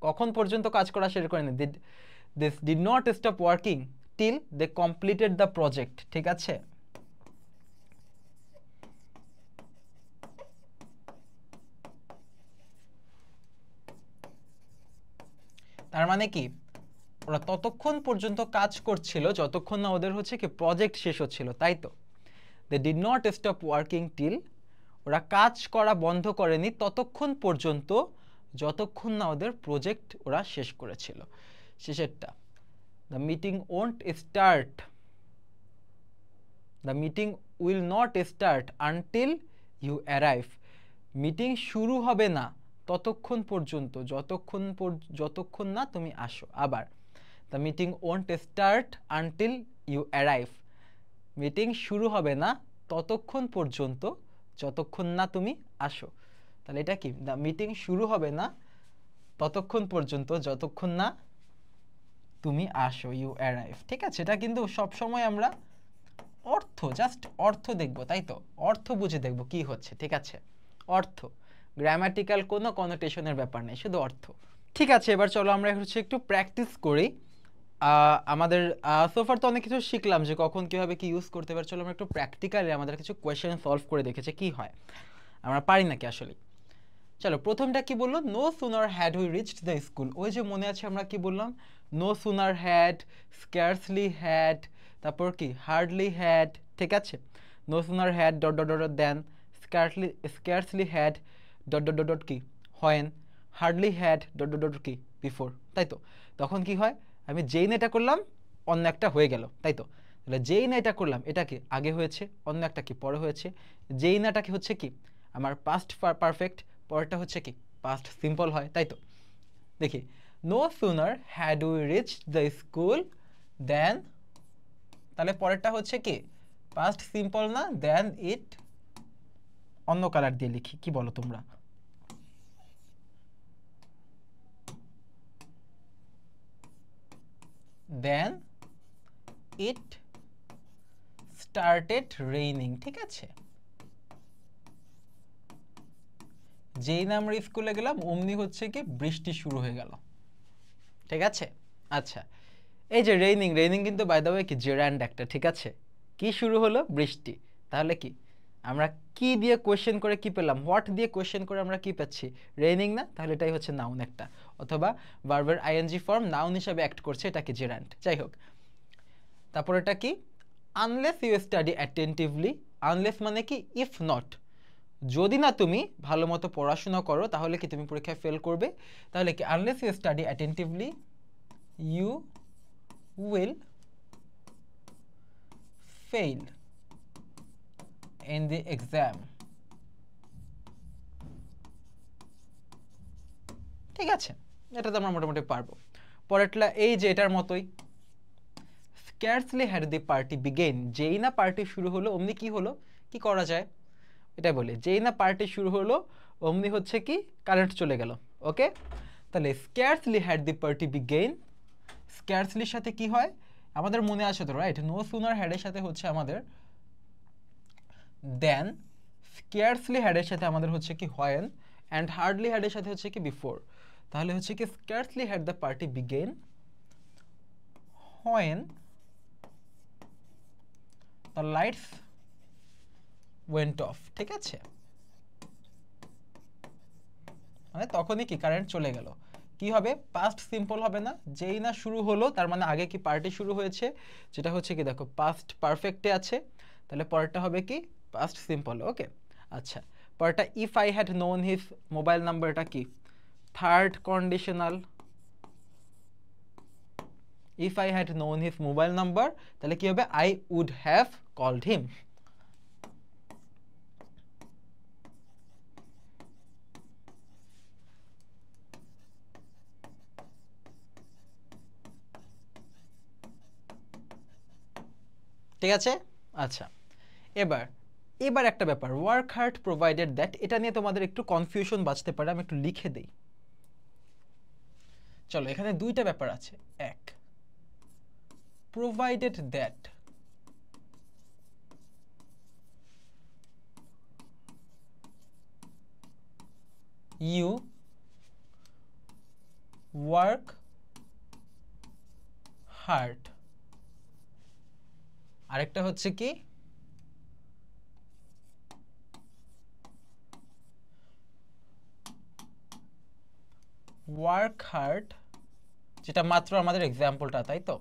কখন পর্যন্ত কাজ করা শেষ করেনি, this did not stop working till they completed the project ঠিক আছে তার মানে কি ওরা ততক্ষণ পর্যন্ত কাজ করছিল যতক্ষণ না ওদের হচ্ছে কি প্রজেক্ট শেষ হচ্ছিল তাই তো they did not stop working till ওরা কাজ করা বন্ধ করেনি ততক্ষণ পর্যন্ত যতক্ষণ না ওদের প্রজেক্ট ওরা শেষ করেছিল শেষেরটা the meeting won't start the meeting will not start until you arrive meeting শুরু হবে না ততক্ষণ পর্যন্ত যতক্ষণ না তুমি আসো আবার the meeting won't start until you arrive meeting শুরু হবে না ততক্ষণ পর্যন্ত যতক্ষণ না তুমি আসো তাহলে এটা কি the meeting শুরু হবে না ততক্ষণ পর্যন্ত যতক্ষণ না তুমি আসো you arrive ঠিক আছে এটা কিন্তু সব সময় আমরা অর্থ জাস্ট অর্থ দেখব তাই তো অর্থ বুঝে দেখব কি হচ্ছে ঠিক আছে অর্থ গ্রামাটিক্যাল কোনো কনোটেশনের ব্যাপার নেই শুধু অর্থ ঠিক আছে এবার চলো আমরা হচ্ছে একটু প্র্যাকটিস করি আমাদের সোফার তো অনেক কিছু শিখলাম যে কখন কিভাবে কি ইউজ করতে পারে চলো আমরা একটু প্র্যাকটিক্যালি আমাদের কিছু কোয়েশ্চেন সলভ করে দেখেছি কি হয় আমরা পারি নাকি আসলে চলো প্রথমটা কি বললো no sooner had we reached the school ওই যে মনে আছে আমরা কি বললাম no sooner had scarcely had তারপর কি হার্ডলি হ্যাড ঠিক আছে no sooner had dot dot dot then scarcely had dot dot dot কি when hardly had dot dot dot কি বিফোর তাই তো তখন কি হয় আমি যেই না এটা করলাম অন্য একটা হয়ে গেল তাই তো তাহলে যেই না এটা করলাম এটা কি আগে হয়েছে অন্য একটা কি পরে হয়েছে যেই নাটা কি হচ্ছে কি আমার পাস্ট পারফেক্ট পরেরটা হচ্ছে কি পাস্ট সিম্পল হয় তাই তো দেখি no sooner had we reached the school then তাহলে পরেরটা হচ্ছে কি পাস্ট সিম্পল না দেন ইট অন্য কালার দিয়ে লিখি কি বলো তোমরা then it started raining ঠিক আছে যেই না আমরা স্কুলে গেলাম অমনি হচ্ছে কি বৃষ্টি শুরু হয়ে গেল ঠিক আছে আচ্ছা এই যে রেইনিং কিন্তু বাই দ্য ওয়ে কি জেরান্ড একটা ঠিক আছে কি শুরু হলো বৃষ্টি তাহলে কি আমরা কি দিয়ে কোশ্চেন করে কি পেলাম হোয়াট দিয়ে কোশ্চেন করে আমরা কি পাচ্ছি রেইনিং না তাহলে এটাই হচ্ছে নাউন একটা অথবা ভার্বের আইএনজি ফর্ম নাউন হিসেবে অ্যাক্ট করছে এটা কি জেরান্ড যাই হোক তারপর এটা কি unless you study attentively unless মানে কি ইফ নট যদি না তুমি ভালো মতো পড়াশোনা করো তাহলে কি তুমি পরীক্ষায় ফেল করবে তাহলে কি unless you study attentively you will fail in the exam ঠিক আছে এটা তো আমরা মোটামুটি পারবো পরেরটা এই যে এটার মতোই scarcely had the party begun যেই না পার্টি শুরু হলো অমনি কি হলো কি করা যায় এটা বলে যেই না পার্টি শুরু হলো অমনি হচ্ছে কি কারেন্ট চলে গেল ওকে তাহলে scarcely had the party begun scarcely সাথে কি হয় আমাদের মনে আছে তো রাইট নো সুনার হ্যাড এর সাথে হচ্ছে আমাদের দেন স্কেয়ারসলি হ্যাডের সাথে আমাদের হচ্ছে কি হোয়েন অ্যান্ড হার্ডলি হ্যাডের সাথে হচ্ছে কি বিফোর তাহলে হচ্ছে কি scarcely had the party began when the lights went off ঠিক আছে মানে তখনই কি কারেন্ট চলে গেল কি হবে পাস্ট সিম্পল হবে না যেই না শুরু হলো তার মানে আগে কি পার্টি শুরু হয়েছে যেটা হচ্ছে কি দেখো পাস্ট পারফেক্টে আছে তাহলে পরেরটা হবে কি পাস্ট সিম্পল ওকে আচ্ছা পরেরটা if I had known his mobile number এটা কি third conditional if I had known his mobile number তাহলে কি হবে আই উড হ্যাভ কলড হিম ঠিক আছে আচ্ছা এবার একটা ব্যাপার ওয়ার্ক হার্ড প্রোভাইডেড দ্যাট এটা নিয়ে তোমাদের একটু কনফিউশন বাঁচতে পারে আমি একটু লিখে দেই চলো এখানে দুইটা ব্যাপার আছে এক provided that you work hard, আরেকটা হচ্ছে কি work hard, যেটা মাত্র আমাদের এক্সাম্পলটা, তাই তো?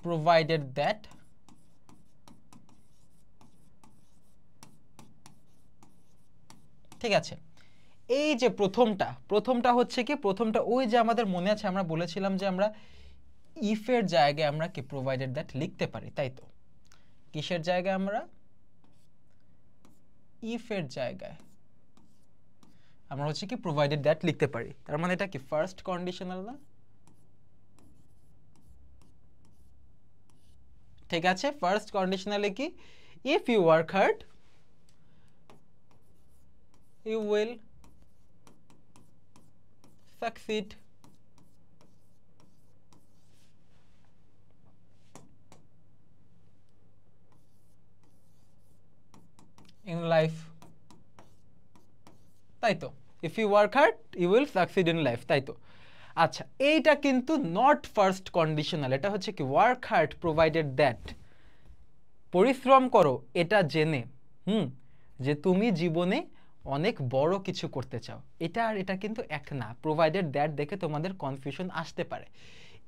provided that ঠিক আছে। এই যে প্রথমটা হচ্ছে কি, প্রথমটা ওই যে আমাদের মনে আছে আমরা বলেছিলাম যে আমরা ইফ এর জায়গায় আমরা কি প্রোভাইডেড দ্যাট লিখতে পারি, তাই তো? কিসের জায়গায় আমরা ইফ এর জায়গায় আমরা হচ্ছে কি প্রোভাইডেড দ্যাট লিখতে পারি। তার মানে এটা কি ফার্স্ট কন্ডিশনাল না? ঠিক আছে, ফার্স্ট কন্ডিশনালে কি if you work hard you will succeed in life, তাই তো? if you work hard you will succeed in life, তাই তো? আচ্ছা, এইটা কিন্তু নট ফার্স্ট কন্ডিশনাল, এটা হচ্ছে কি ওয়ার্ক হার্ড প্রোভাইডেড দ্যাট, পরিশ্রম করো এটা জেনে যে তুমি জীবনে অনেক বড় কিছু করতে চাও। এটা আর এটা কিন্তু এক না। প্রোভাইডেড দ্যাট দেখে তোমাদের কনফিউশন আসতে পারে।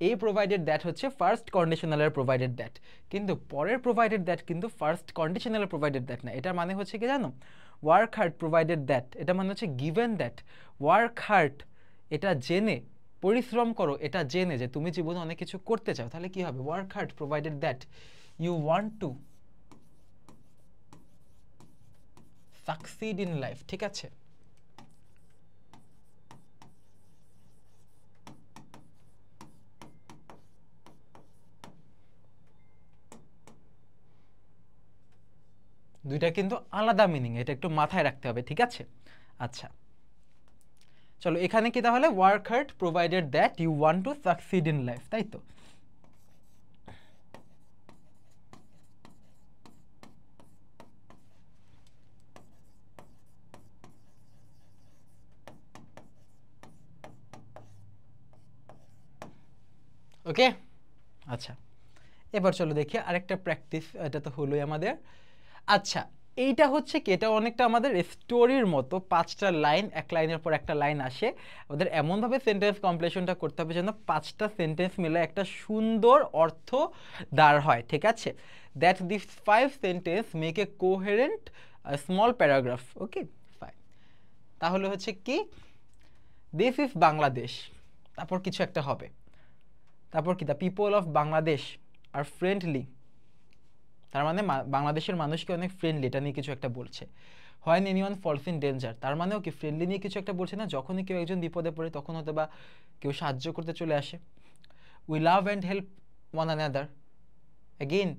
এই প্রোভাইডেড দ্যাট হচ্ছে ফার্স্ট কন্ডিশনালের প্রোভাইডেড দ্যাট, কিন্তু পরের প্রোভাইডেড দ্যাট কিন্তু ফার্স্ট কন্ডিশনালের প্রোভাইডেড দ্যাট না। এটা মানে হচ্ছে কি জানো, ওয়ার্ক হার্ড প্রোভাইডেড দ্যাট, এটা মানে হচ্ছে গিভেন দ্যাট ওয়ার্ক হার্ড, এটা জেনে, পরিশ্রম করো এটা জেনে যে তুমি জীবনে অনেক কিছু করতে চাও। তাহলে কি হবে, work hard provided that you want to succeed in life, ঠিক আছে? দুইটা কিন্তু আলাদা মিনিং, এটা একটু মাথায় রাখতে হবে, ঠিক আছে? আচ্ছা চলো, এখানে কি তাহলে work hard provided that you want to succeed in life, তাই তো? ওকে, আচ্ছা এবার চলো দেখি আরেকটা প্র্যাকটিস, এটা তো হলোই আমাদের। আচ্ছা, এইটা হচ্ছে কি, এটা অনেকটা আমাদের স্টোরির মতো, 5টা লাইন, এক লাইনের পর একটা লাইন আসে, আমাদের এমনভাবে সেন্টেন্স কমপ্লিশনটা করতে হবে যেন 5টা সেন্টেন্স মিলে একটা সুন্দর অর্থ দাঁড় হয়, ঠিক আছে? That this 5 sentence make a coherent small paragraph. Okay fine, তাহলে হচ্ছে কি, দিস ইজ বাংলাদেশ, তারপর কিছু একটা হবে, তারপর কি, the people of Bangladesh are friendly, তার মানে বাংলাদেশের মানুষকে অনেক ফ্রেন্ডলি, এটা নিয়ে কিছু একটা বলছে। When anyone falls in danger, তার মানেও কি ফ্রেন্ডলি নিয়ে কিছু একটা বলছে না, যখনই কেউ একজন বিপদে পড়ে তখন হয়তো বা কেউ সাহায্য করতে চলে আসে। We love and help one another, again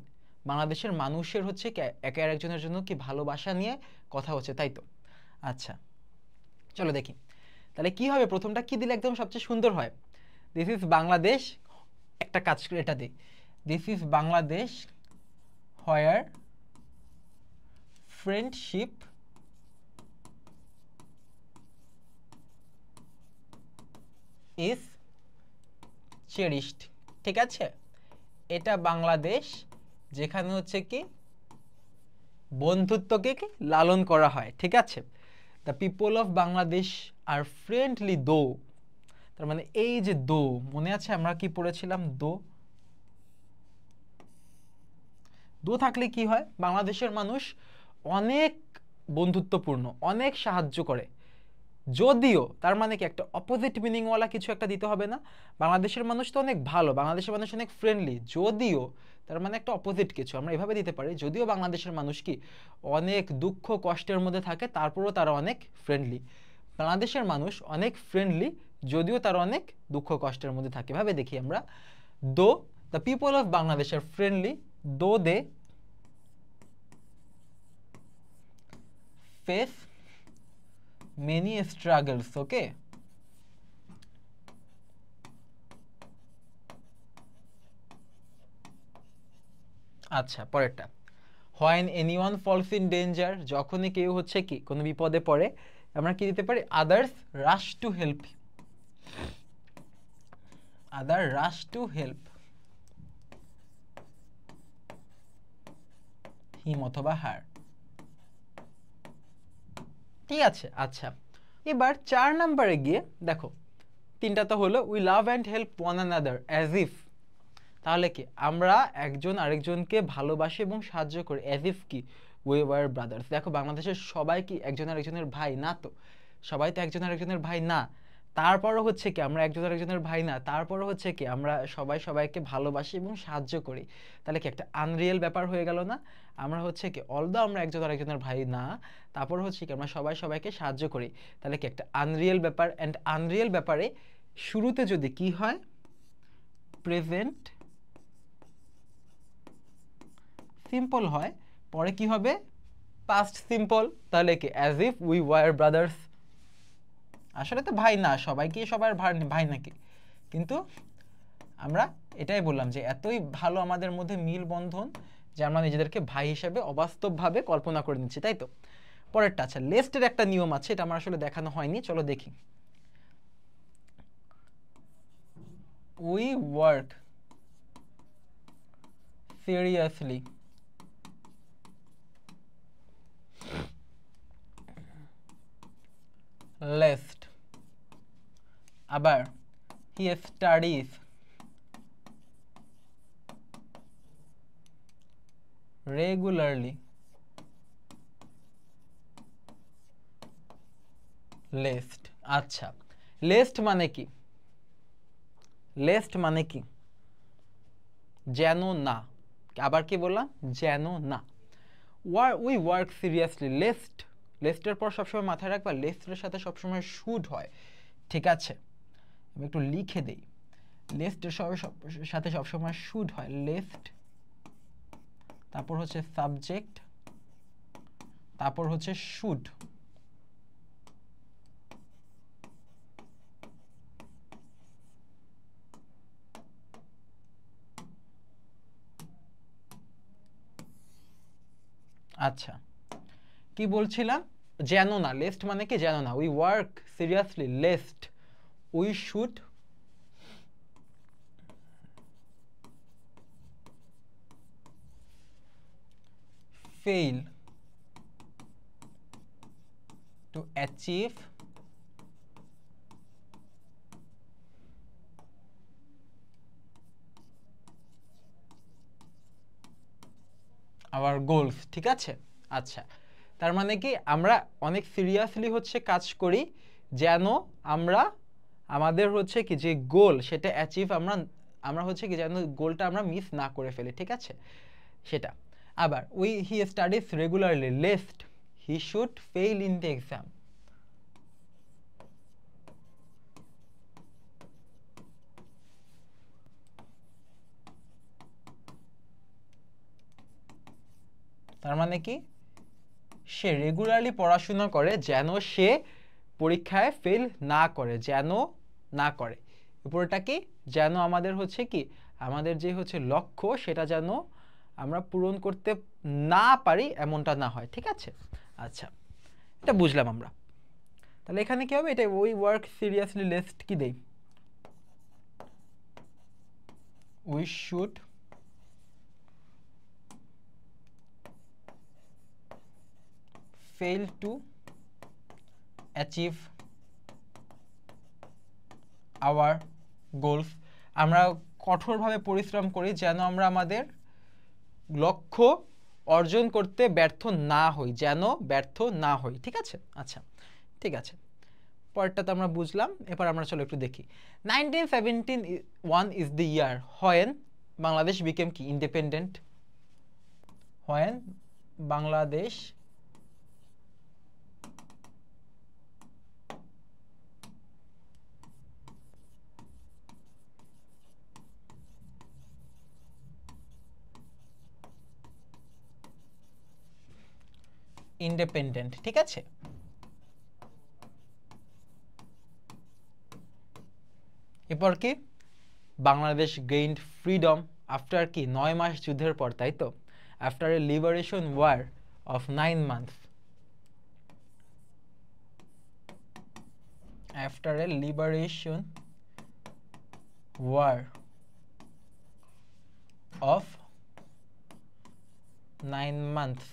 বাংলাদেশের মানুষের হচ্ছে একে আরেকজনের জন্য কি ভালোবাসা নিয়ে কথা হচ্ছে, তাই তো? আচ্ছা চলো দেখি তাহলে কি হবে, প্রথমটা কি দিলে একদম সবচেয়ে সুন্দর হয়। দিস ইজ বাংলাদেশ, একটা কাজ করে এটা দিই, this is Bangladesh where friendship is cherished, ঠিক আছে? এটা বাংলাদেশ যেখানে হচ্ছে কি বন্ধুত্বকে কি লালন করা হয়, ঠিক আছে? The people of Bangladesh are friendly though, তার মানে এই যে দো, মনে আছে আমরা কি পড়েছিলাম, দো, দো থাকলে কি হয়, বাংলাদেশের মানুষ অনেক বন্ধুত্বপূর্ণ, অনেক সাহায্য করে, যদিও, তার মানে কি একটা অপোজিট মিনিংওয়ালা কিছু একটা দিতে হবে না, বাংলাদেশের মানুষ তো অনেক ভালো, বাংলাদেশের মানুষ অনেক ফ্রেন্ডলি, যদিও, তার মানে একটা অপোজিট কিছু আমরা এভাবে দিতে পারি, যদিও বাংলাদেশের মানুষ কি অনেক দুঃখ কষ্টের মধ্যে থাকে তারপরেও তারা অনেক ফ্রেন্ডলি, বাংলাদেশের মানুষ অনেক ফ্রেন্ডলি যদিও তারা অনেক দুঃখ কষ্টের মধ্যে থাকে। ভাবে দেখি আমরা, though the people of Bangladesh are friendly, though they face many struggles, okay? আচ্ছা পরেরটা, when anyone falls in danger, যখনই কেউ হচ্ছে কি কোনো বিপদে পড়ে, আমরা কি দিতে পারি, others rush to help, other rush to help him অথবা হার। ঠিক আছে, আচ্ছা এবার 4 নম্বরে গিয়ে দেখো, তিনটা তো হলো, we love and help one another as if, তাহলে কি আমরা একজন আরেকজনকে ভালোবাসি এবং সাহায্য করি অ্যাজ ইফ কি উই ওয়ার ব্রাদার্স। দেখো বাংলাদেশের সবাই কি একজন আরেকজনের ভাই না, তো সবাই তো একজন আরেকজনের ভাই না, তারপরও হচ্ছে কি আমরা একজন আরেকজনের ভাই না, তারপরও হচ্ছে কি আমরা সবাই সবাইকে ভালোবাসি এবং সাহায্য করি, তাহলে কি একটা আনরিয়েল ব্যাপার হয়ে গেল না? আমরা হচ্ছে কি অলদো আমরা একজন আরেকজনের ভাই না, তারপর হচ্ছে কি আমরা সবাই সবাইকে সাহায্য করি, তাহলে কি একটা আনরিয়েল ব্যাপার। অ্যান্ড আনরিয়েল ব্যাপারে শুরুতে যদি কি হয়, প্রেজেন্ট সিম্পল হয়, পরে কি হবে, পাস্ট সিম্পল, তাহলে কি as if we were brothers. আসলে তো ভাই না, সবাই কি সবার ভাই নাকি, কিন্তু আমরা এটাই বললাম যে এতই ভালো আমাদের মধ্যে মিল বন্ধন যে আমরা নিজেদেরকে ভাই হিসেবে অবাস্তবভাবে কল্পনা করে নিচ্ছি, তাই তো। পরেরটা, আচ্ছা লেস্টের একটা নিয়ম আছে, এটা আমার আসলে দেখানো হয়নি, চলো দেখি। উই ওয়ার্ক সিরিয়াসলি লেস্ট, আবার হি স্টাডিজ রেগুলারলি লেস্ট। আচ্ছা লেস্ট মানে কি, লেস্ট মানে কি, যেন না, আবার কি বললাম, যেন না। উই ওয়ার্ক সিরিয়াসলি লেস্ট, লেস্টের পর সবসময় মাথায় রাখবা লেস্টের সাথে সবসময় শুড হয়, ঠিক আছে, আমি একটু লিখে দিই, লেস্টের সাথে সবসময় শুড হয়, লেস্ট, তারপর হচ্ছে সাবজেক্ট, তারপর হচ্ছে শুড। আচ্ছা কি বলছিলাম, যেন না, লেস্ট মানে কি যেন না, we work seriously lest we should fail to achieve our goals, ঠিক আছে। আচ্ছা তার মানে কি আমরা অনেক সিরিয়াসলি হচ্ছে কাজ করি যেন আমরা আমাদের হচ্ছে কি যে গোল সেটা অ্যাচিভ আমরা আমরা হচ্ছে কি যেন গোলটা আমরা মিস না করে ফেলি, ঠিক আছে সেটা। আবার he studies regularly lest he should fail in the exam. তার মানে কি সে রেগুলারলি পড়াশোনা করে যেন সে পরীক্ষায় ফেল না করে, যেন না করে, উপরটা কি যেন আমাদের হচ্ছে কি আমাদের যে হচ্ছে লক্ষ্য সেটা যেন আমরা পূরণ করতে না পারি এমনটা না হয়, ঠিক আছে। আচ্ছা এটা বুঝলাম আমরা, তাহলে এখানে কি হবে, এটা উই ওয়ার্ক সিরিয়াসলি লেস্ট কি দেই, we should fail to achieve our goals, আমরা কঠোরভাবে পরিশ্রম করি যেন আমরা আমাদের লক্ষ্য অর্জন করতে ব্যর্থ না হই, যেন ব্যর্থ না হই, ঠিক আছে। আচ্ছা ঠিক আছে, পরেরটা তো আমরা বুঝলাম, এবার আমরা চলো একটু দেখি। 1971 is the year when Bangladesh became কি independent, when বাংলাদেশ ইন্ডিপেন্ডেন্ট, ঠিক আছে। এরপর কি বাংলাদেশ গেইনড ফ্রিডম আফটার কি 9 মাস যুদ্ধের পর, তাই তো, after a liberation war of 9 months, after a liberation war of 9 months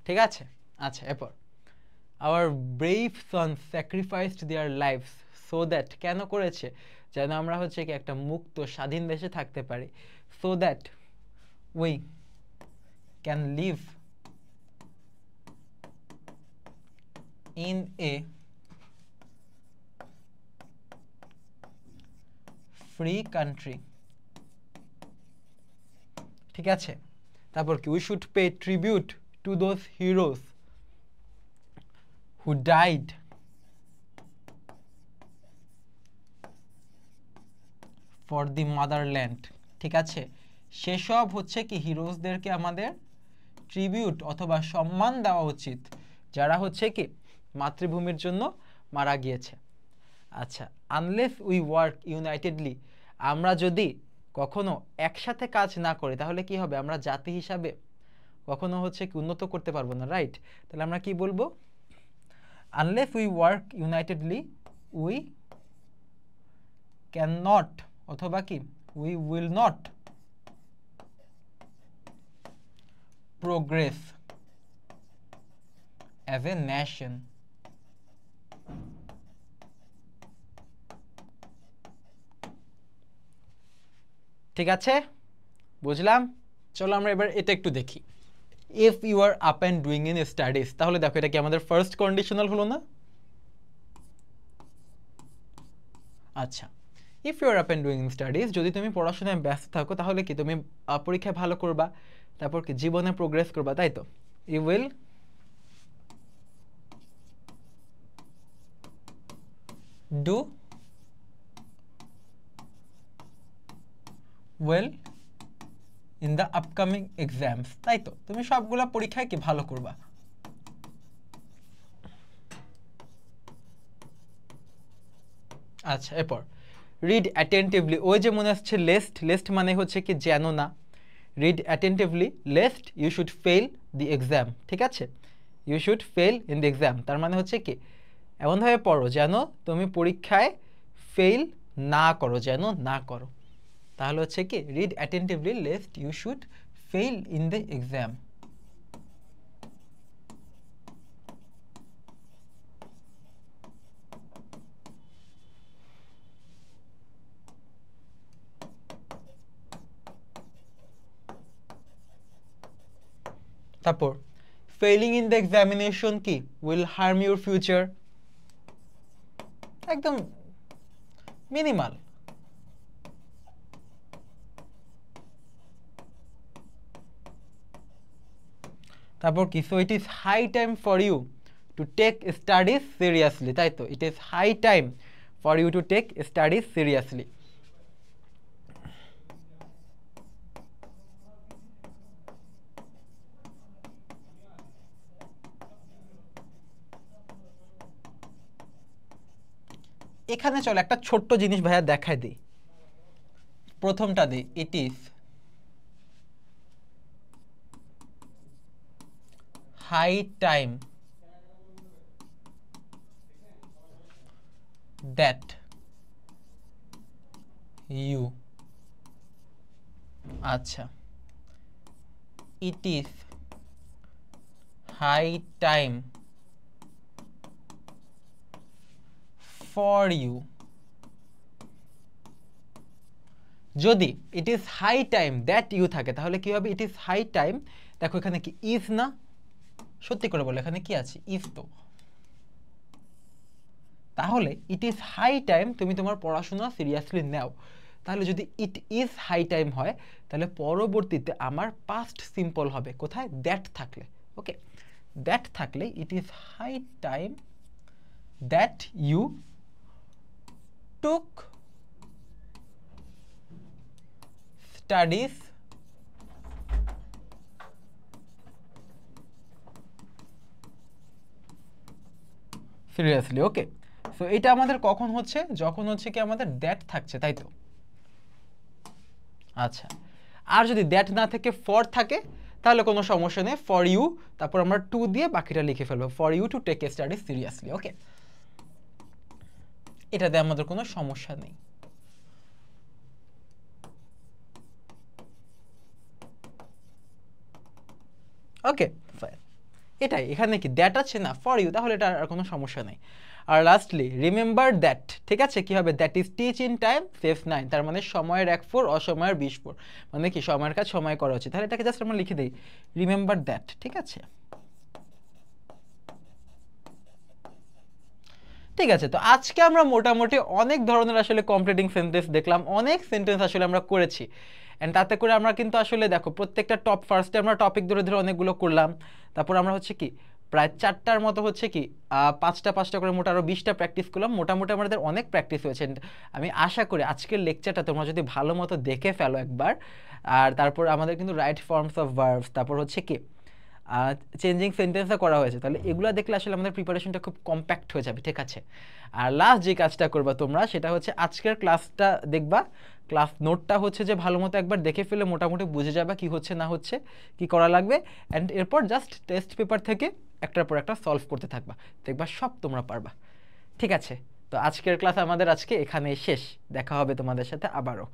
ঠিক আছে আচ্ছা এরপর our brave sons sacrificed their lives so that কেন করেছে যেন আমরা হচ্ছে কি একটা মুক্ত স্বাধীন দেশে থাকতে পারি so that we can live in a free country ঠিক আছে তারপর কি we should pay tribute to those heroes who died for the motherland ঠিক আছে সেসব হচ্ছে কি হিরোজদেরকে আমাদের ট্রিবিউট অথবা সম্মান দেওয়া উচিত যারা হচ্ছে কি মাতৃভূমির জন্য মারা গিয়েছে আচ্ছা আনলেস উই ওয়ার্ক ইউনাইটেডলি আমরা যদি কখনো একসাথে কাজ না করি তাহলে কি হবে আমরা জাতি হিসাবে কখনো হচ্ছে কি উন্নত করতে পারবো না রাইট তাহলে আমরা কি বলবো unless we work unitedly we can not অথবা কি we will not progress as a nation ঠিক আছে বুঝলাম চলো আমরা এবার এটা একটু দেখি if you are up and doing in studies তাহলে দেখো এটা কি আমাদের ফার্স্ট কন্ডিশনাল হলো না আচ্ছা if you are up and doing in studies যদি তুমি পড়াশোনায় ব্যস্ত থাকো তাহলে কি তুমি পরীক্ষায় ভালো করবা তারপর কি জীবনে প্রোগ্রেস করবা তাই তো you will do well in the upcoming exams তাই তো তুমি সবগুলা পরীক্ষায় কি ভালো করবা আচ্ছা এরপর read attentively ওই যে মনে আসছে lest মানে হচ্ছে কি জানো না read attentively lest you should fail the exam ঠিক আছে you should fail in the exam তার মানে হচ্ছে কি এমনভাবে পড়ো যেন তুমি পরীক্ষায় ফেল না করো যেন না করো তাহলে হচ্ছে কি read attentively lest you should fail in the exam তারপর failing in the examination কি will harm your future একদম মিনিমাল তারপর কি so it is high time for you to take studies seriously তাই তো it is high time for you to take studies seriously এখানে চলো একটা ছোট্ট জিনিস ভাইয়া দেখাই দিই প্রথমটা দিই it is high time that you আচ্ছা it is high time for you যদি it is high time that you থাকে তাহলে কি হবে it is high time দেখো এখানে কি is না সত্যি করে বলো এখানে কি আছে is তো তাহলে it is high time তুমি তোমার পড়াশোনা সিরিয়াসলি নাও তাহলে যদি it is high time হয় তাহলে পরবর্তীতে আমার past simple হবে কোথায় that থাকলে ওকে that থাকলে it is high time that you took studies seriously okay so এটা আমাদের কখন হচ্ছে যখন হচ্ছে কি আমাদের দ্যাট থাকছে তাই তো আচ্ছা আর যদি দ্যাট না থেকে ফর থাকে তাহলে কোনো সমস্যা নেই ফর ইউ তারপর আমরা টু দিয়ে বাকিটা লিখে ফেলবো for you to take a study seriously okay এটাতে আমাদের কোনো সমস্যা নেই। ওকে ফাইন, এটাই এখানে কি দ্যাট আছে না ফর ইউ, তাহলে এটা আর কোনো সমস্যা নেই। আর লাস্টলি রিমেম্বার দ্যাট, ঠিক আছে, কি হবে, that is teach in time save 9, তার মানে সময়ের 1 4 অসময়ের 20 4, মানে কি সময়ের কাজ সময় করা উচিত। তাহলে এটাকে জাস্ট আমরা লিখে দিই রিমেম্বার দ্যাট, ঠিক আছে। ঠিক আছে, তো আজকে আমরা মোটামুটি অনেক ধরনের আসলে কমপ্লিটিং সেন্টেন্স দেখলাম, অনেক সেন্টেন্স আসলে আমরা করেছি। অ্যান্ড তাতে করে আমরা কিন্তু আসলে দেখো প্রত্যেকটা ফার্স্টে আমরা টপিক ধরে ধরে অনেকগুলো করলাম, তারপর আমরা হচ্ছে কি প্রায় 4টার মতো হচ্ছে কি 5টা 5টা করে মোট আরও 20টা প্র্যাকটিস করলাম। মোটামুটি আমাদের অনেক প্র্যাকটিস হয়েছে। আমি আশা করি আজকের লেকচারটা তোমরা যদি ভালো মতো দেখে ফেলো একবার, আর তারপর আমাদের কিন্তু রাইট ফর্মস অফ ভার্বস, তারপর হচ্ছে কি চেঞ্জিং সেন্টেন্সও করা হয়েছে, তাহলে এগুলো দেখলে আসলে আমাদের প্রিপারেশনটা খুব কম্প্যাক্ট হয়ে যাবে, ঠিক আছে। আর লাস্ট যে কাজটা করবা তোমরা সেটা হচ্ছে আজকের ক্লাসটা দেখবা, ক্লাস নোটটা হচ্ছে যে ভালো মতো একবার দেখে ফেলে মোটামুটি বুঝে যাবে কি হচ্ছে না হচ্ছে, কি করা লাগবে, অ্যান্ড এরপর জাস্ট টেস্ট পেপার থেকে একটার পর একটা সলভ করতে থাকবা, দেখবা সব তোমরা পারবা, ঠিক আছে। তো আজকের ক্লাস আমাদের আজকে এখানেই শেষ, দেখা হবে তোমাদের সাথে আবারও।